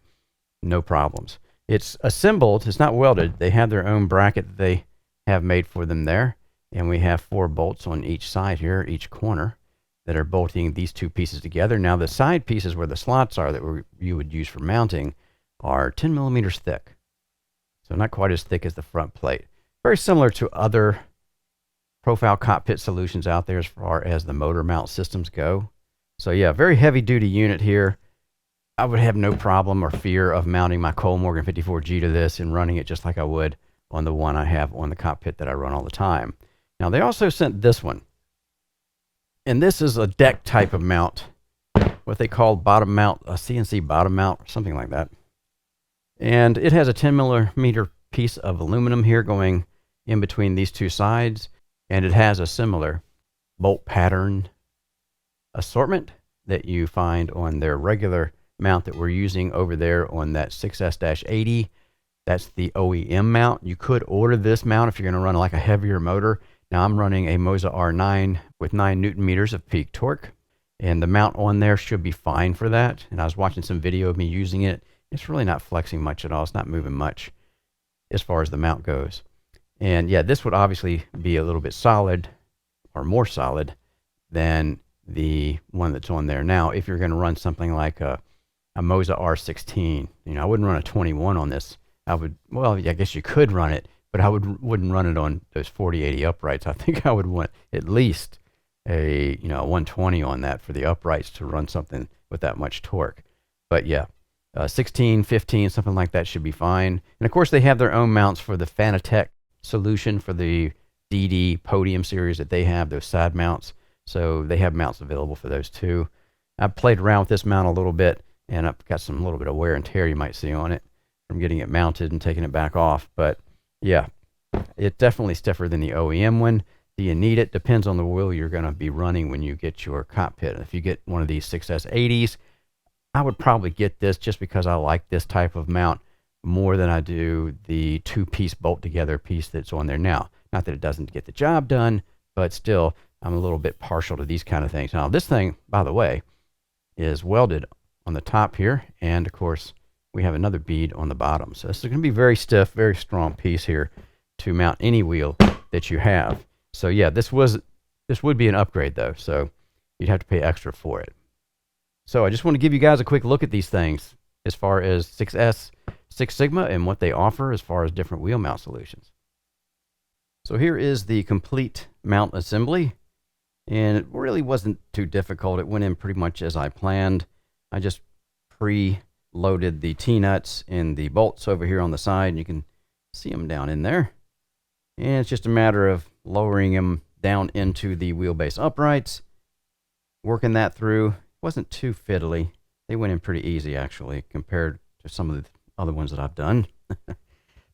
No problems. It's assembled. It's not welded. They have their own bracket that they have made for them there. And we have 4 bolts on each side here, each corner, that are bolting these 2 pieces together. Now the side pieces where the slots are that you would use for mounting are 10 millimeters thick. So not quite as thick as the front plate. Very similar to other profile cockpit solutions out there as far as the motor mount systems go. So yeah, very heavy duty unit here. I would have no problem or fear of mounting my Cole Morgan 54G to this and running it just like I would on the one I have on the cockpit that I run all the time. Now they also sent this one. And this is a deck type of mount, what they call bottom mount, a CNC bottom mount or something like that. And it has a 10 millimeter piece of aluminum here going in between these 2 sides. And it has a similar bolt pattern assortment that you find on their regular mount that we're using over there on that 6S-80. That's the OEM mount. You could order this mount if you're going to run like a heavier motor. Now I'm running a Moza R9 with 9 Newton meters of peak torque, and the mount on there should be fine for that. And I was watching some video of me using it. It's really not flexing much at all. It's not moving much as far as the mount goes. And yeah, this would obviously be a little bit solid or more solid than the one that's on there now. If you're going to run something like a Moza R16, you know, I wouldn't run a 21 on this. I would, well, I guess you could run it, but I wouldn't run it on those 4080 uprights. I think I would want at least a 120 on that for the uprights to run something with that much torque. But yeah, 16, 15, something like that should be fine. And of course, they have their own mounts for the Fanatec solution for the DD Podium series that they have, those side mounts. So they have mounts available for those too. I've played around with this mount a little bit, and I've got some little bit of wear and tear you might see on it from getting it mounted and taking it back off. But yeah, it's definitely stiffer than the OEM one. Do you need it? Depends on the wheel you're going to be running when you get your cockpit. If you get one of these 6S-80s, I would probably get this just because I like this type of mount more than I do the 2-piece bolt together piece that's on there now. Not that it doesn't get the job done, but still I'm a little bit partial to these kind of things. Now this thing, by the way, is welded on the top here, and of course we have another bead on the bottom. So this is going to be very stiff, very strong piece here to mount any wheel that you have. So yeah, this would be an upgrade though, so you'd have to pay extra for it. So I just want to give you guys a quick look at these things as far as 6S, Six Sigma, and what they offer as far as different wheel mount solutions. So here is the complete mount assembly, and it really wasn't too difficult. It went in pretty much as I planned. I just pre-loaded the T-nuts and the bolts over here on the side, and you can see them down in there. And it's just a matter of lowering them down into the wheelbase uprights, working that through. Wasn't too fiddly. They went in pretty easy actually compared to some of the other ones that I've done.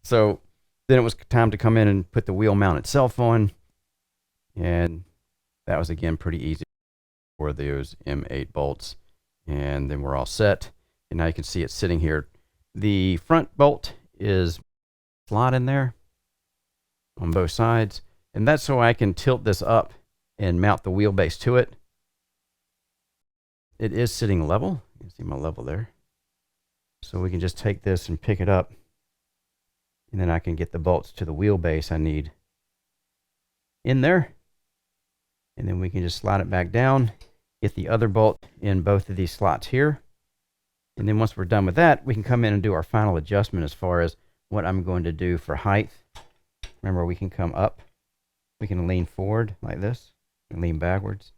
So then it was time to come in and put the wheel mount itself on, and that was again pretty easy for those M8 bolts. And then we're all set, and now you can see it sitting here. The front bolt is slot in there on both sides, and that's so I can tilt this up and mount the wheelbase to it. It is sitting level. You can see my level there. So we can just take this and pick it up, and then I can get the bolts to the wheelbase I need in there. And then we can just slide it back down, get the other bolt in both of these slots here. And then once we're done with that, we can come in and do our final adjustment as far as what I'm going to do for height. Remember, we can come up, we can lean forward like this, and lean backwards.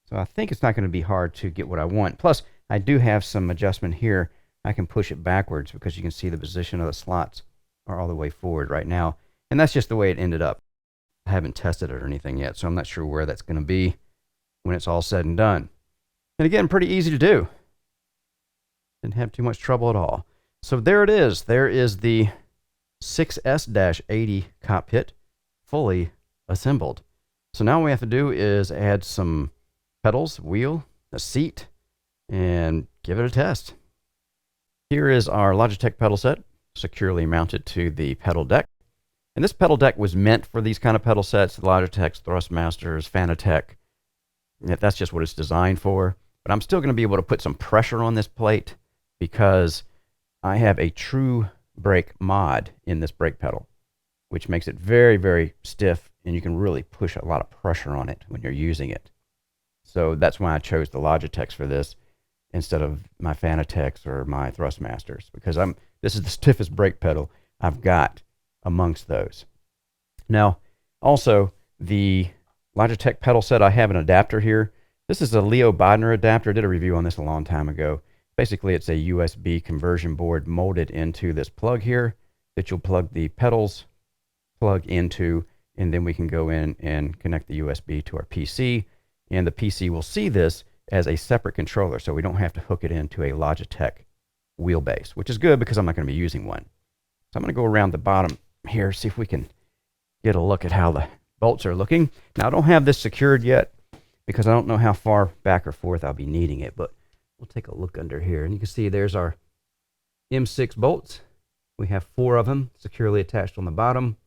So I think it's not going to be hard to get what I want. Plus, I do have some adjustment here. I can push it backwards because you can see the position of the slots are all the way forward right now. And that's just the way it ended up. I haven't tested it or anything yet, so I'm not sure where that's going to be when it's all said and done. And again, pretty easy to do. Didn't have too much trouble at all. So there it is. There is the 6S-80 cockpit fully assembled. So now what we have to do is add some pedals, wheel, a seat, and give it a test. Here is our Logitech pedal set, securely mounted to the pedal deck. And this pedal deck was meant for these kind of pedal sets, the Logitech, Thrustmasters, Fanatec, That's just what it's designed for. But I'm still going to be able to put some pressure on this plate because I have a true brake mod in this brake pedal, which makes it very, very stiff, and you can really push a lot of pressure on it when you're using it. So that's why I chose the Logitechs for this instead of my Fanatecs or my Thrustmasters, because this is the stiffest brake pedal I've got amongst those. Now, also, the Logitech pedal set, I have an adapter here. This is a Leo Bodner adapter. I did a review on this a long time ago. Basically, it's a USB conversion board molded into this plug here that you'll plug the pedals plug into, and then we can go in and connect the USB to our PC, and the PC will see this as a separate controller, so we don't have to hook it into a Logitech Wheelbase, which is good because I'm not going to be using one. So I'm going to go around the bottom here, see if we can get a look at how the bolts are looking. Now, I don't have this secured yet because I don't know how far back or forth I'll be needing it, but we'll take a look under here, and you can see there's our M6 bolts. We have 4 of them securely attached on the bottom,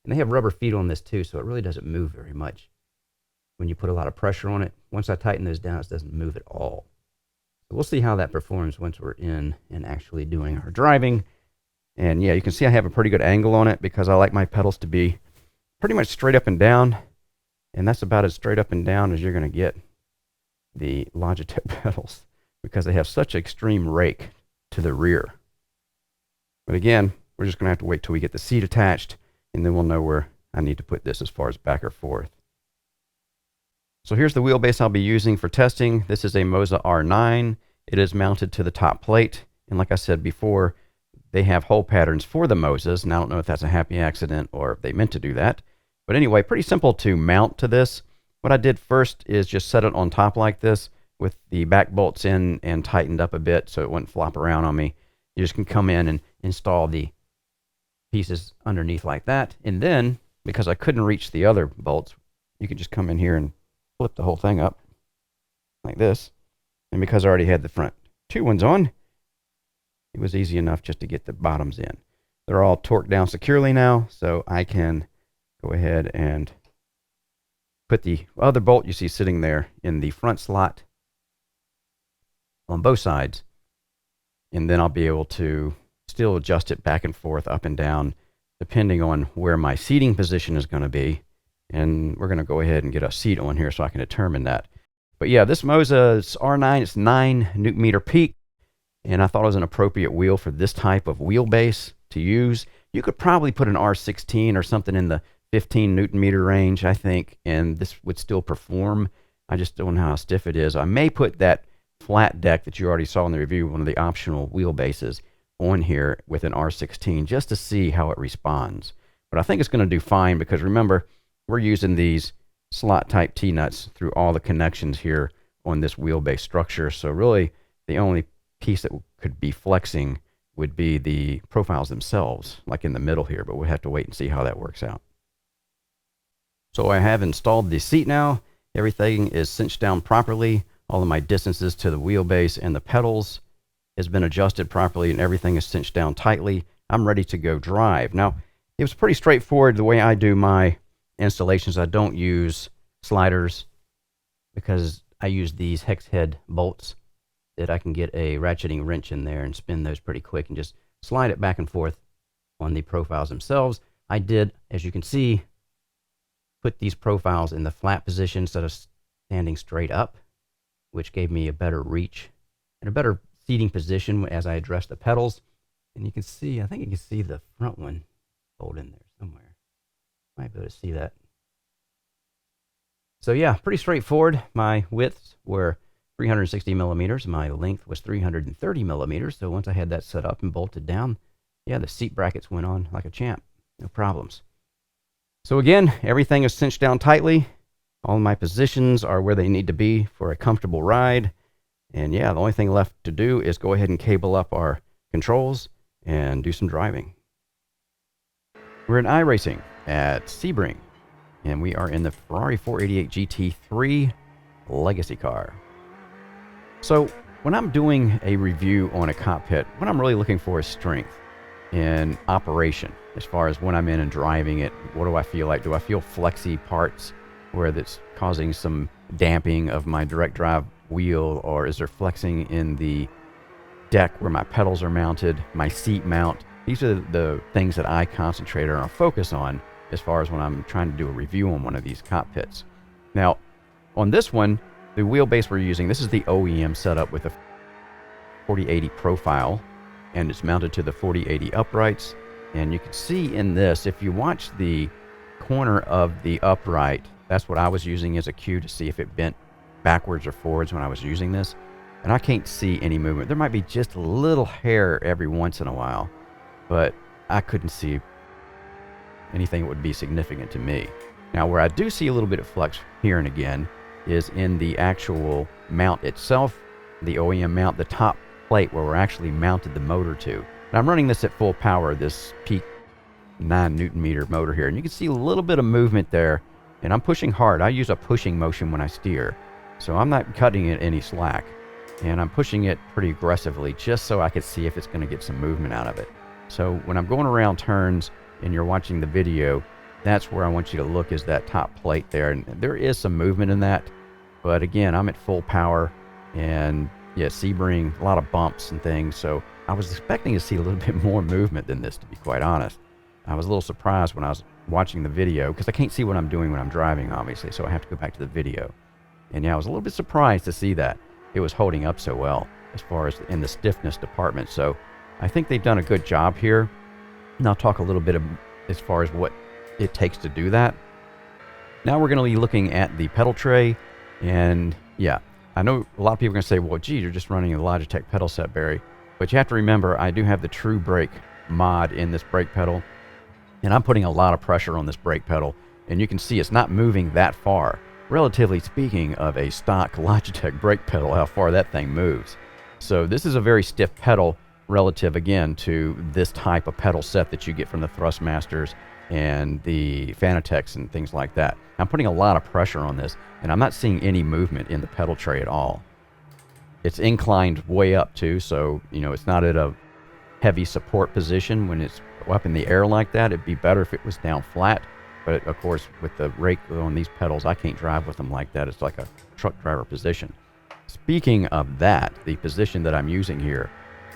and they have rubber feet on this too, so it really doesn't move very much when you put a lot of pressure on it. Once I tighten those down, it doesn't move at all. So we'll see how that performs once we're in and actually doing our driving. And yeah, you can see I have a pretty good angle on it because I like my pedals to be pretty much straight up and down, and that's about as straight up and down as you're going to get the Logitech pedals because they have such extreme rake to the rear. But again, we're just going to have to wait till we get the seat attached, and then we'll know where I need to put this as far as back or forth. So here's the wheelbase I'll be using for testing. This is a Moza R9. It is mounted to the top plate, and like I said before, they have hole patterns for the Mozas, and I don't know if that's a happy accident or if they meant to do that. But anyway, pretty simple to mount to this. What I did first is just set it on top like this with the back bolts in and tightened up a bit so it wouldn't flop around on me. You just can come in and install the pieces underneath like that. And then, because I couldn't reach the other bolts, you can just come in here and flip the whole thing up like this. And because I already had the front 2 ones on, it was easy enough just to get the bottoms in. They're all torqued down securely now, so I can go ahead and put the other bolt you see sitting there in the front slot on both sides, and then I'll be able to still adjust it back and forth, up and down, depending on where my seating position is going to be. And we're going to go ahead and get a seat on here so I can determine that. But yeah, this Moza's R9, it's 9 Newton meter peak, and I thought it was an appropriate wheel for this type of wheelbase to use. You could probably put an R16 or something in the 15 Newton meter range, I think, and this would still perform. I just don't know how stiff it is. I may put that flat deck that you already saw in the review, one of the optional wheelbases, on here with an R16 just to see how it responds. But I think it's going to do fine because remember, we're using these slot type T-nuts through all the connections here on this wheelbase structure. So really the only piece that could be flexing would be the profiles themselves, like in the middle here, but we'll have to wait and see how that works out. So I have installed the seat now. Everything is cinched down properly. All of my distances to the wheelbase and the pedals has been adjusted properly, and everything is cinched down tightly. I'm ready to go drive. Now, it was pretty straightforward the way I do my installations. I don't use sliders because I use these hex head bolts that I can get a ratcheting wrench in there and spin those pretty quick and just slide it back and forth on the profiles themselves. I did, as you can see, put these profiles in the flat position instead of standing straight up, which gave me a better reach and a better seating position as I address the pedals. And you can see, I think you can see the front one fold in there somewhere. Might be able to see that. So yeah, pretty straightforward. My widths were 360 millimeters. My length was 330 millimeters. So once I had that set up and bolted down, yeah, the seat brackets went on like a champ. No problems. So again, everything is cinched down tightly. All my positions are where they need to be for a comfortable ride. And yeah, the only thing left to do is go ahead and cable up our controls and do some driving. We're in iRacing at Sebring, and we are in the Ferrari 488 GT3 legacy car. So when I'm doing a review on a cockpit, what I'm really looking for is strength in operation. As far as when I'm in and driving it, what do I feel like? Do I feel flexy parts where that's causing some damping of my direct drive wheel, or is there flexing in the deck where my pedals are mounted, my seat mount. These are the things that I concentrate on or focus on as far as when I'm trying to do a review on one of these cockpits. Now, on this one, the wheelbase we're using, this is the OEM setup with a 4080 profile, and it's mounted to the 4080 uprights. And you can see in this, if you watch the corner of the upright, that's what I was using as a cue to see if it bent backwards or forwards when I was using this. And I can't see any movement. There might be just a little hair every once in a while, but I couldn't see anything that would be significant to me. Now, where I do see a little bit of flex here and again is in the actual mount itself, the OEM mount, the top plate where we're actually mounted the motor to. And I'm running this at full power, this peak 9 Newton meter motor here, and you can see a little bit of movement there, and I'm pushing hard. I use a pushing motion when I steer, so I'm not cutting it any slack. And I'm pushing it pretty aggressively just so I could see if it's going to get some movement out of it. So when I'm going around turns and you're watching the video, that's where I want you to look, is that top plate there. And there is some movement in that. But again, I'm at full power, and yeah, Sebring, a lot of bumps and things. So I was expecting to see a little bit more movement than this, to be quite honest. I was a little surprised when I was watching the video, because I can't see what I'm doing when I'm driving, obviously. So I have to go back to the video. And yeah, I was a little bit surprised to see that it was holding up so well as far as in the stiffness department. So I think they've done a good job here. And I'll talk a little bit as far as what it takes to do that. Now we're going to be looking at the pedal tray. And yeah, I know a lot of people are going to say, well, gee, you're just running a Logitech pedal set, Barry. But you have to remember, I do have the True Brake mod in this brake pedal. And I'm putting a lot of pressure on this brake pedal. And you can see it's not moving that far. Relatively speaking of a stock Logitech brake pedal, how far that thing moves. So this is a very stiff pedal relative, again, to this type of pedal set that you get from the Thrustmasters and the Fanatec's and things like that. I'm putting a lot of pressure on this, and I'm not seeing any movement in the pedal tray at all. It's inclined way up too, so you know it's not at a heavy support position. When it's up in the air like that, it'd be better if it was down flat. But of course, with the rake on these pedals, I can't drive with them like that. It's like a truck driver position. Speaking of that, the position that I'm using here,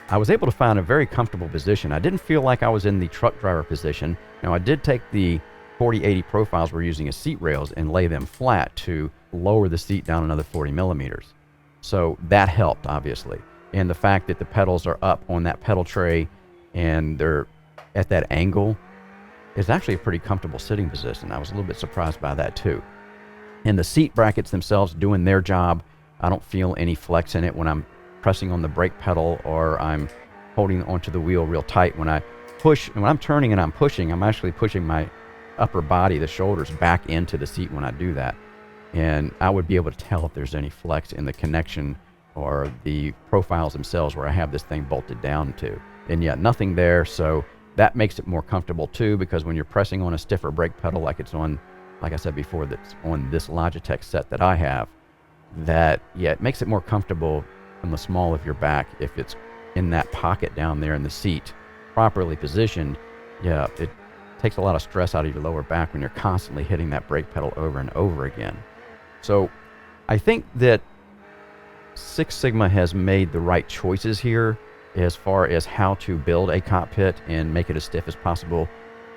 I was able to find a very comfortable position. I didn't feel like I was in the truck driver position. Now, I did take the 4080 profiles we're using as seat rails and lay them flat to lower the seat down another 40 millimeters. So that helped, obviously. And the fact that the pedals are up on that pedal tray and they're at that angle, it's actually a pretty comfortable sitting position. I was a little bit surprised by that too. And the seat brackets themselves doing their job. I don't feel any flex in it when I'm pressing on the brake pedal or I'm holding onto the wheel real tight. When I push, when I'm turning and I'm pushing, I'm actually pushing my upper body, the shoulders, back into the seat when I do that. And I would be able to tell if there's any flex in the connection or the profiles themselves where I have this thing bolted down to. And yet nothing there, so that makes it more comfortable too, because when you're pressing on a stiffer brake pedal like it's on, like I said before, that's on this Logitech set that I have, that, yeah, it makes it more comfortable in the small of your back if it's in that pocket down there in the seat, properly positioned. Yeah, it takes a lot of stress out of your lower back when you're constantly hitting that brake pedal over and over again. So I think that Six Sigma has made the right choices here as far as how to build a cockpit and make it as stiff as possible,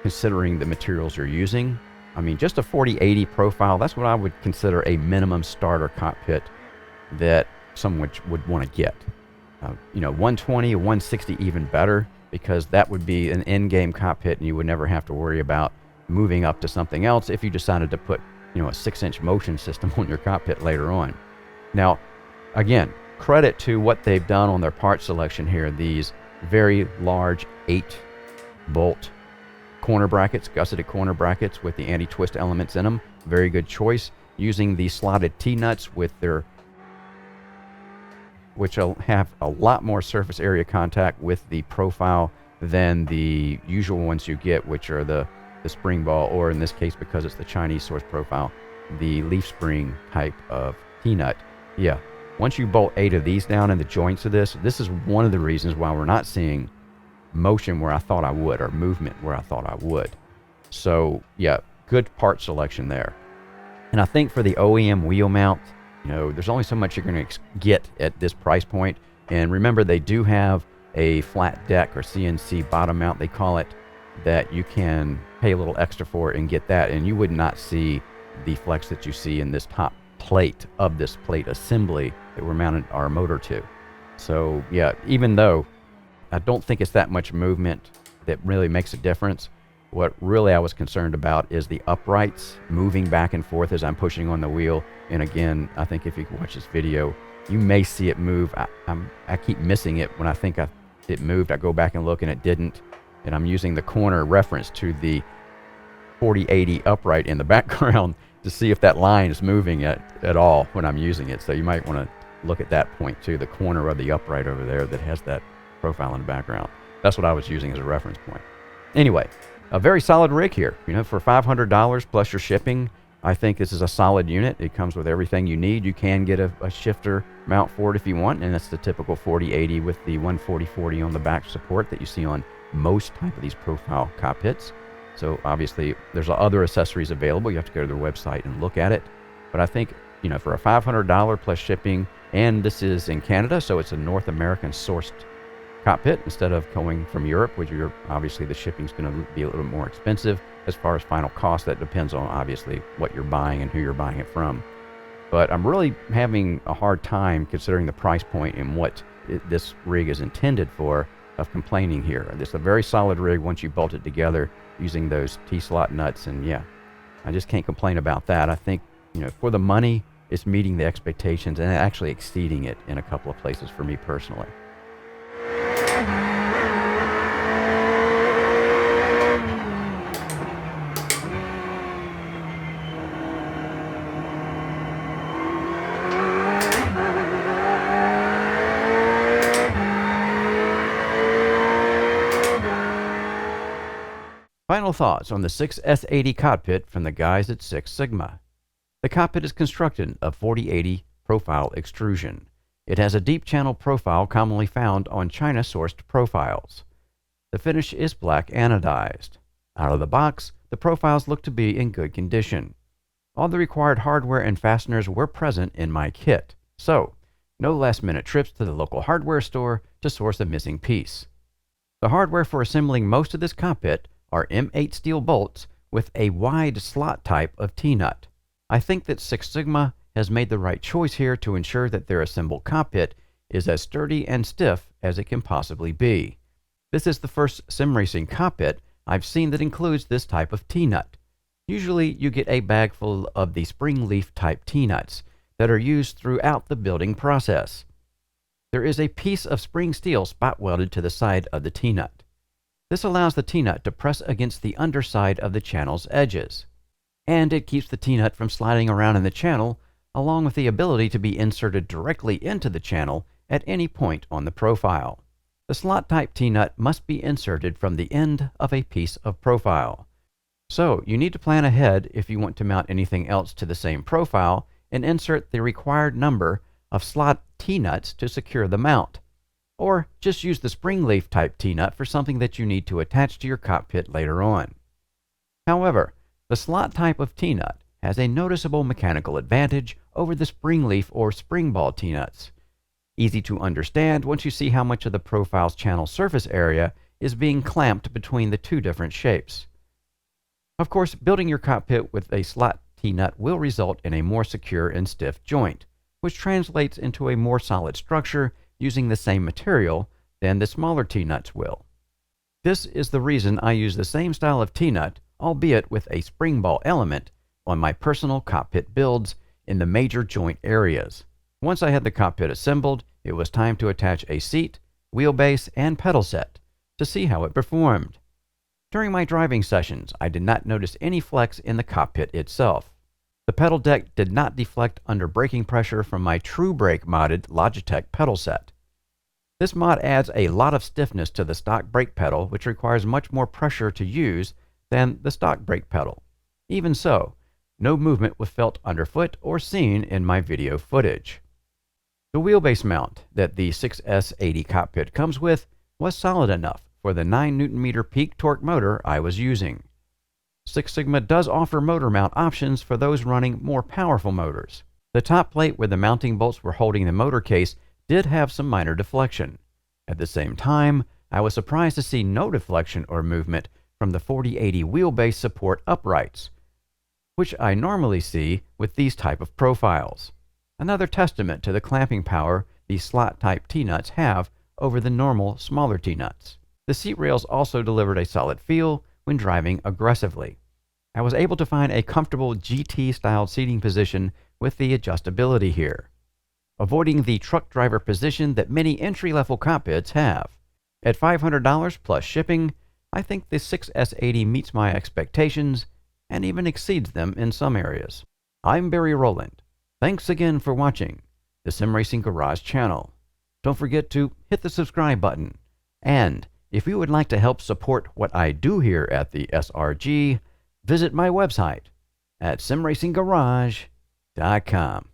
considering the materials you're using. I mean, just a 4080 profile, that's what I would consider a minimum starter cockpit that someone would want to get. You know, 120 or 160 even better, because that would be an in-game cockpit and you would never have to worry about moving up to something else if you decided to put, you know, a 6-inch motion system on your cockpit later on. Now, again, credit to what they've done on their part selection here. These very large 8-bolt corner brackets, gusseted corner brackets with the anti-twist elements in them. Very good choice. Using the slotted T-nuts with their, which will have a lot more surface area contact with the profile than the usual ones you get, which are the spring ball, or in this case, because it's the Chinese source profile, the leaf spring type of T-nut. Yeah. Once you bolt 8 of these down in the joints of this is one of the reasons why we're not seeing motion where I thought I would, or movement where I thought I would. So, yeah, good part selection there. And I think for the OEM wheel mount, there's only so much you're going to get at this price point. And remember, they do have a flat deck or CNC bottom mount, they call it, that you can pay a little extra for and get that. And you would not see the flex that you see in this top plate of this plate assembly that we're mounting our motor to. So yeah, even though I don't think it's that much movement that really makes a difference, what really I was concerned about is the uprights moving back and forth as I'm pushing on the wheel. And again, I think if you can watch this video, you may see it move. I keep missing it when I think it moved. I go back and look and it didn't. And I'm using the corner reference to the 4080 upright in the background to see if that line is moving at all when I'm using it. So you might want to look at that point too, the corner of the upright over there that has that profile in the background. That's what I was using as a reference point. Anyway, a very solid rig here. For $500 plus your shipping, I think this is a solid unit. It comes with everything you need. You can get a shifter mount for it if you want, and that's the typical 4080 with the 140/40 on the back support that you see on most type of these profile cockpits. So obviously there's other accessories available. You have to go to their website and look at it. But I think, for a $500 plus shipping, and this is in Canada, so it's a North American sourced cockpit instead of going from Europe, which obviously the shipping's going to be a little more expensive. As far as final cost, that depends on obviously what you're buying and who you're buying it from. But I'm really having a hard time considering the price point and what this rig is intended for of complaining here. This is a very solid rig once you bolt it together using those T-slot nuts, and yeah, I just can't complain about that. I think, for the money, it's meeting the expectations and actually exceeding it in a couple of places for me personally. Final thoughts on the 6S-80 cockpit from the guys at 6 Sigma. The cockpit is constructed of 4080 profile extrusion. It has a deep channel profile commonly found on China-sourced profiles. The finish is black anodized. Out of the box, the profiles look to be in good condition. All the required hardware and fasteners were present in my kit, so no last-minute trips to the local hardware store to source a missing piece. The hardware for assembling most of this cockpit are M8 steel bolts with a wide slot type of T-nut. I think that 6 Sigma has made the right choice here to ensure that their assembled cockpit is as sturdy and stiff as it can possibly be. This is the first sim racing cockpit I've seen that includes this type of T-nut. Usually you get a bag full of the spring leaf type T-nuts that are used throughout the building process. There is a piece of spring steel spot welded to the side of the T-nut. This allows the T-nut to press against the underside of the channel's edges, and it keeps the T-nut from sliding around in the channel, along with the ability to be inserted directly into the channel at any point on the profile. The slot-type T-nut must be inserted from the end of a piece of profile. So you need to plan ahead if you want to mount anything else to the same profile and insert the required number of slot T-nuts to secure the mount. Or just use the spring leaf type T-nut for something that you need to attach to your cockpit later on. However, the slot type of T-nut has a noticeable mechanical advantage over the spring leaf or spring ball T-nuts. Easy to understand once you see how much of the profile's channel surface area is being clamped between the two different shapes. Of course, building your cockpit with a slot T-nut will result in a more secure and stiff joint, which translates into a more solid structure using the same material than the smaller T-nuts will. This is the reason I use the same style of T-nut, albeit with a spring ball element, on my personal cockpit builds in the major joint areas. Once I had the cockpit assembled, it was time to attach a seat, wheelbase, and pedal set to see how it performed. During my driving sessions, I did not notice any flex in the cockpit itself. The pedal deck did not deflect under braking pressure from my True Brake modded Logitech pedal set. This mod adds a lot of stiffness to the stock brake pedal, which requires much more pressure to use than the stock brake pedal. Even so, no movement was felt underfoot or seen in my video footage. The wheelbase mount that the 6S-80 cockpit comes with was solid enough for the 9 Nm peak torque motor I was using. Six Sigma does offer motor mount options for those running more powerful motors. The top plate where the mounting bolts were holding the motor case did have some minor deflection. At the same time, I was surprised to see no deflection or movement from the 4080 wheelbase support uprights, which I normally see with these type of profiles. Another testament to the clamping power these slot-type T-nuts have over the normal, smaller T-nuts. The seat rails also delivered a solid feel when driving aggressively. I was able to find a comfortable GT-styled seating position with the adjustability here, avoiding the truck driver position that many entry-level cockpits have. At $500 plus shipping, I think the 6S-80 meets my expectations and even exceeds them in some areas. I'm Barry Rowland. Thanks again for watching the Sim Racing Garage channel. Don't forget to hit the subscribe button. And if you would like to help support what I do here at the SRG, visit my website at simracinggarage.com.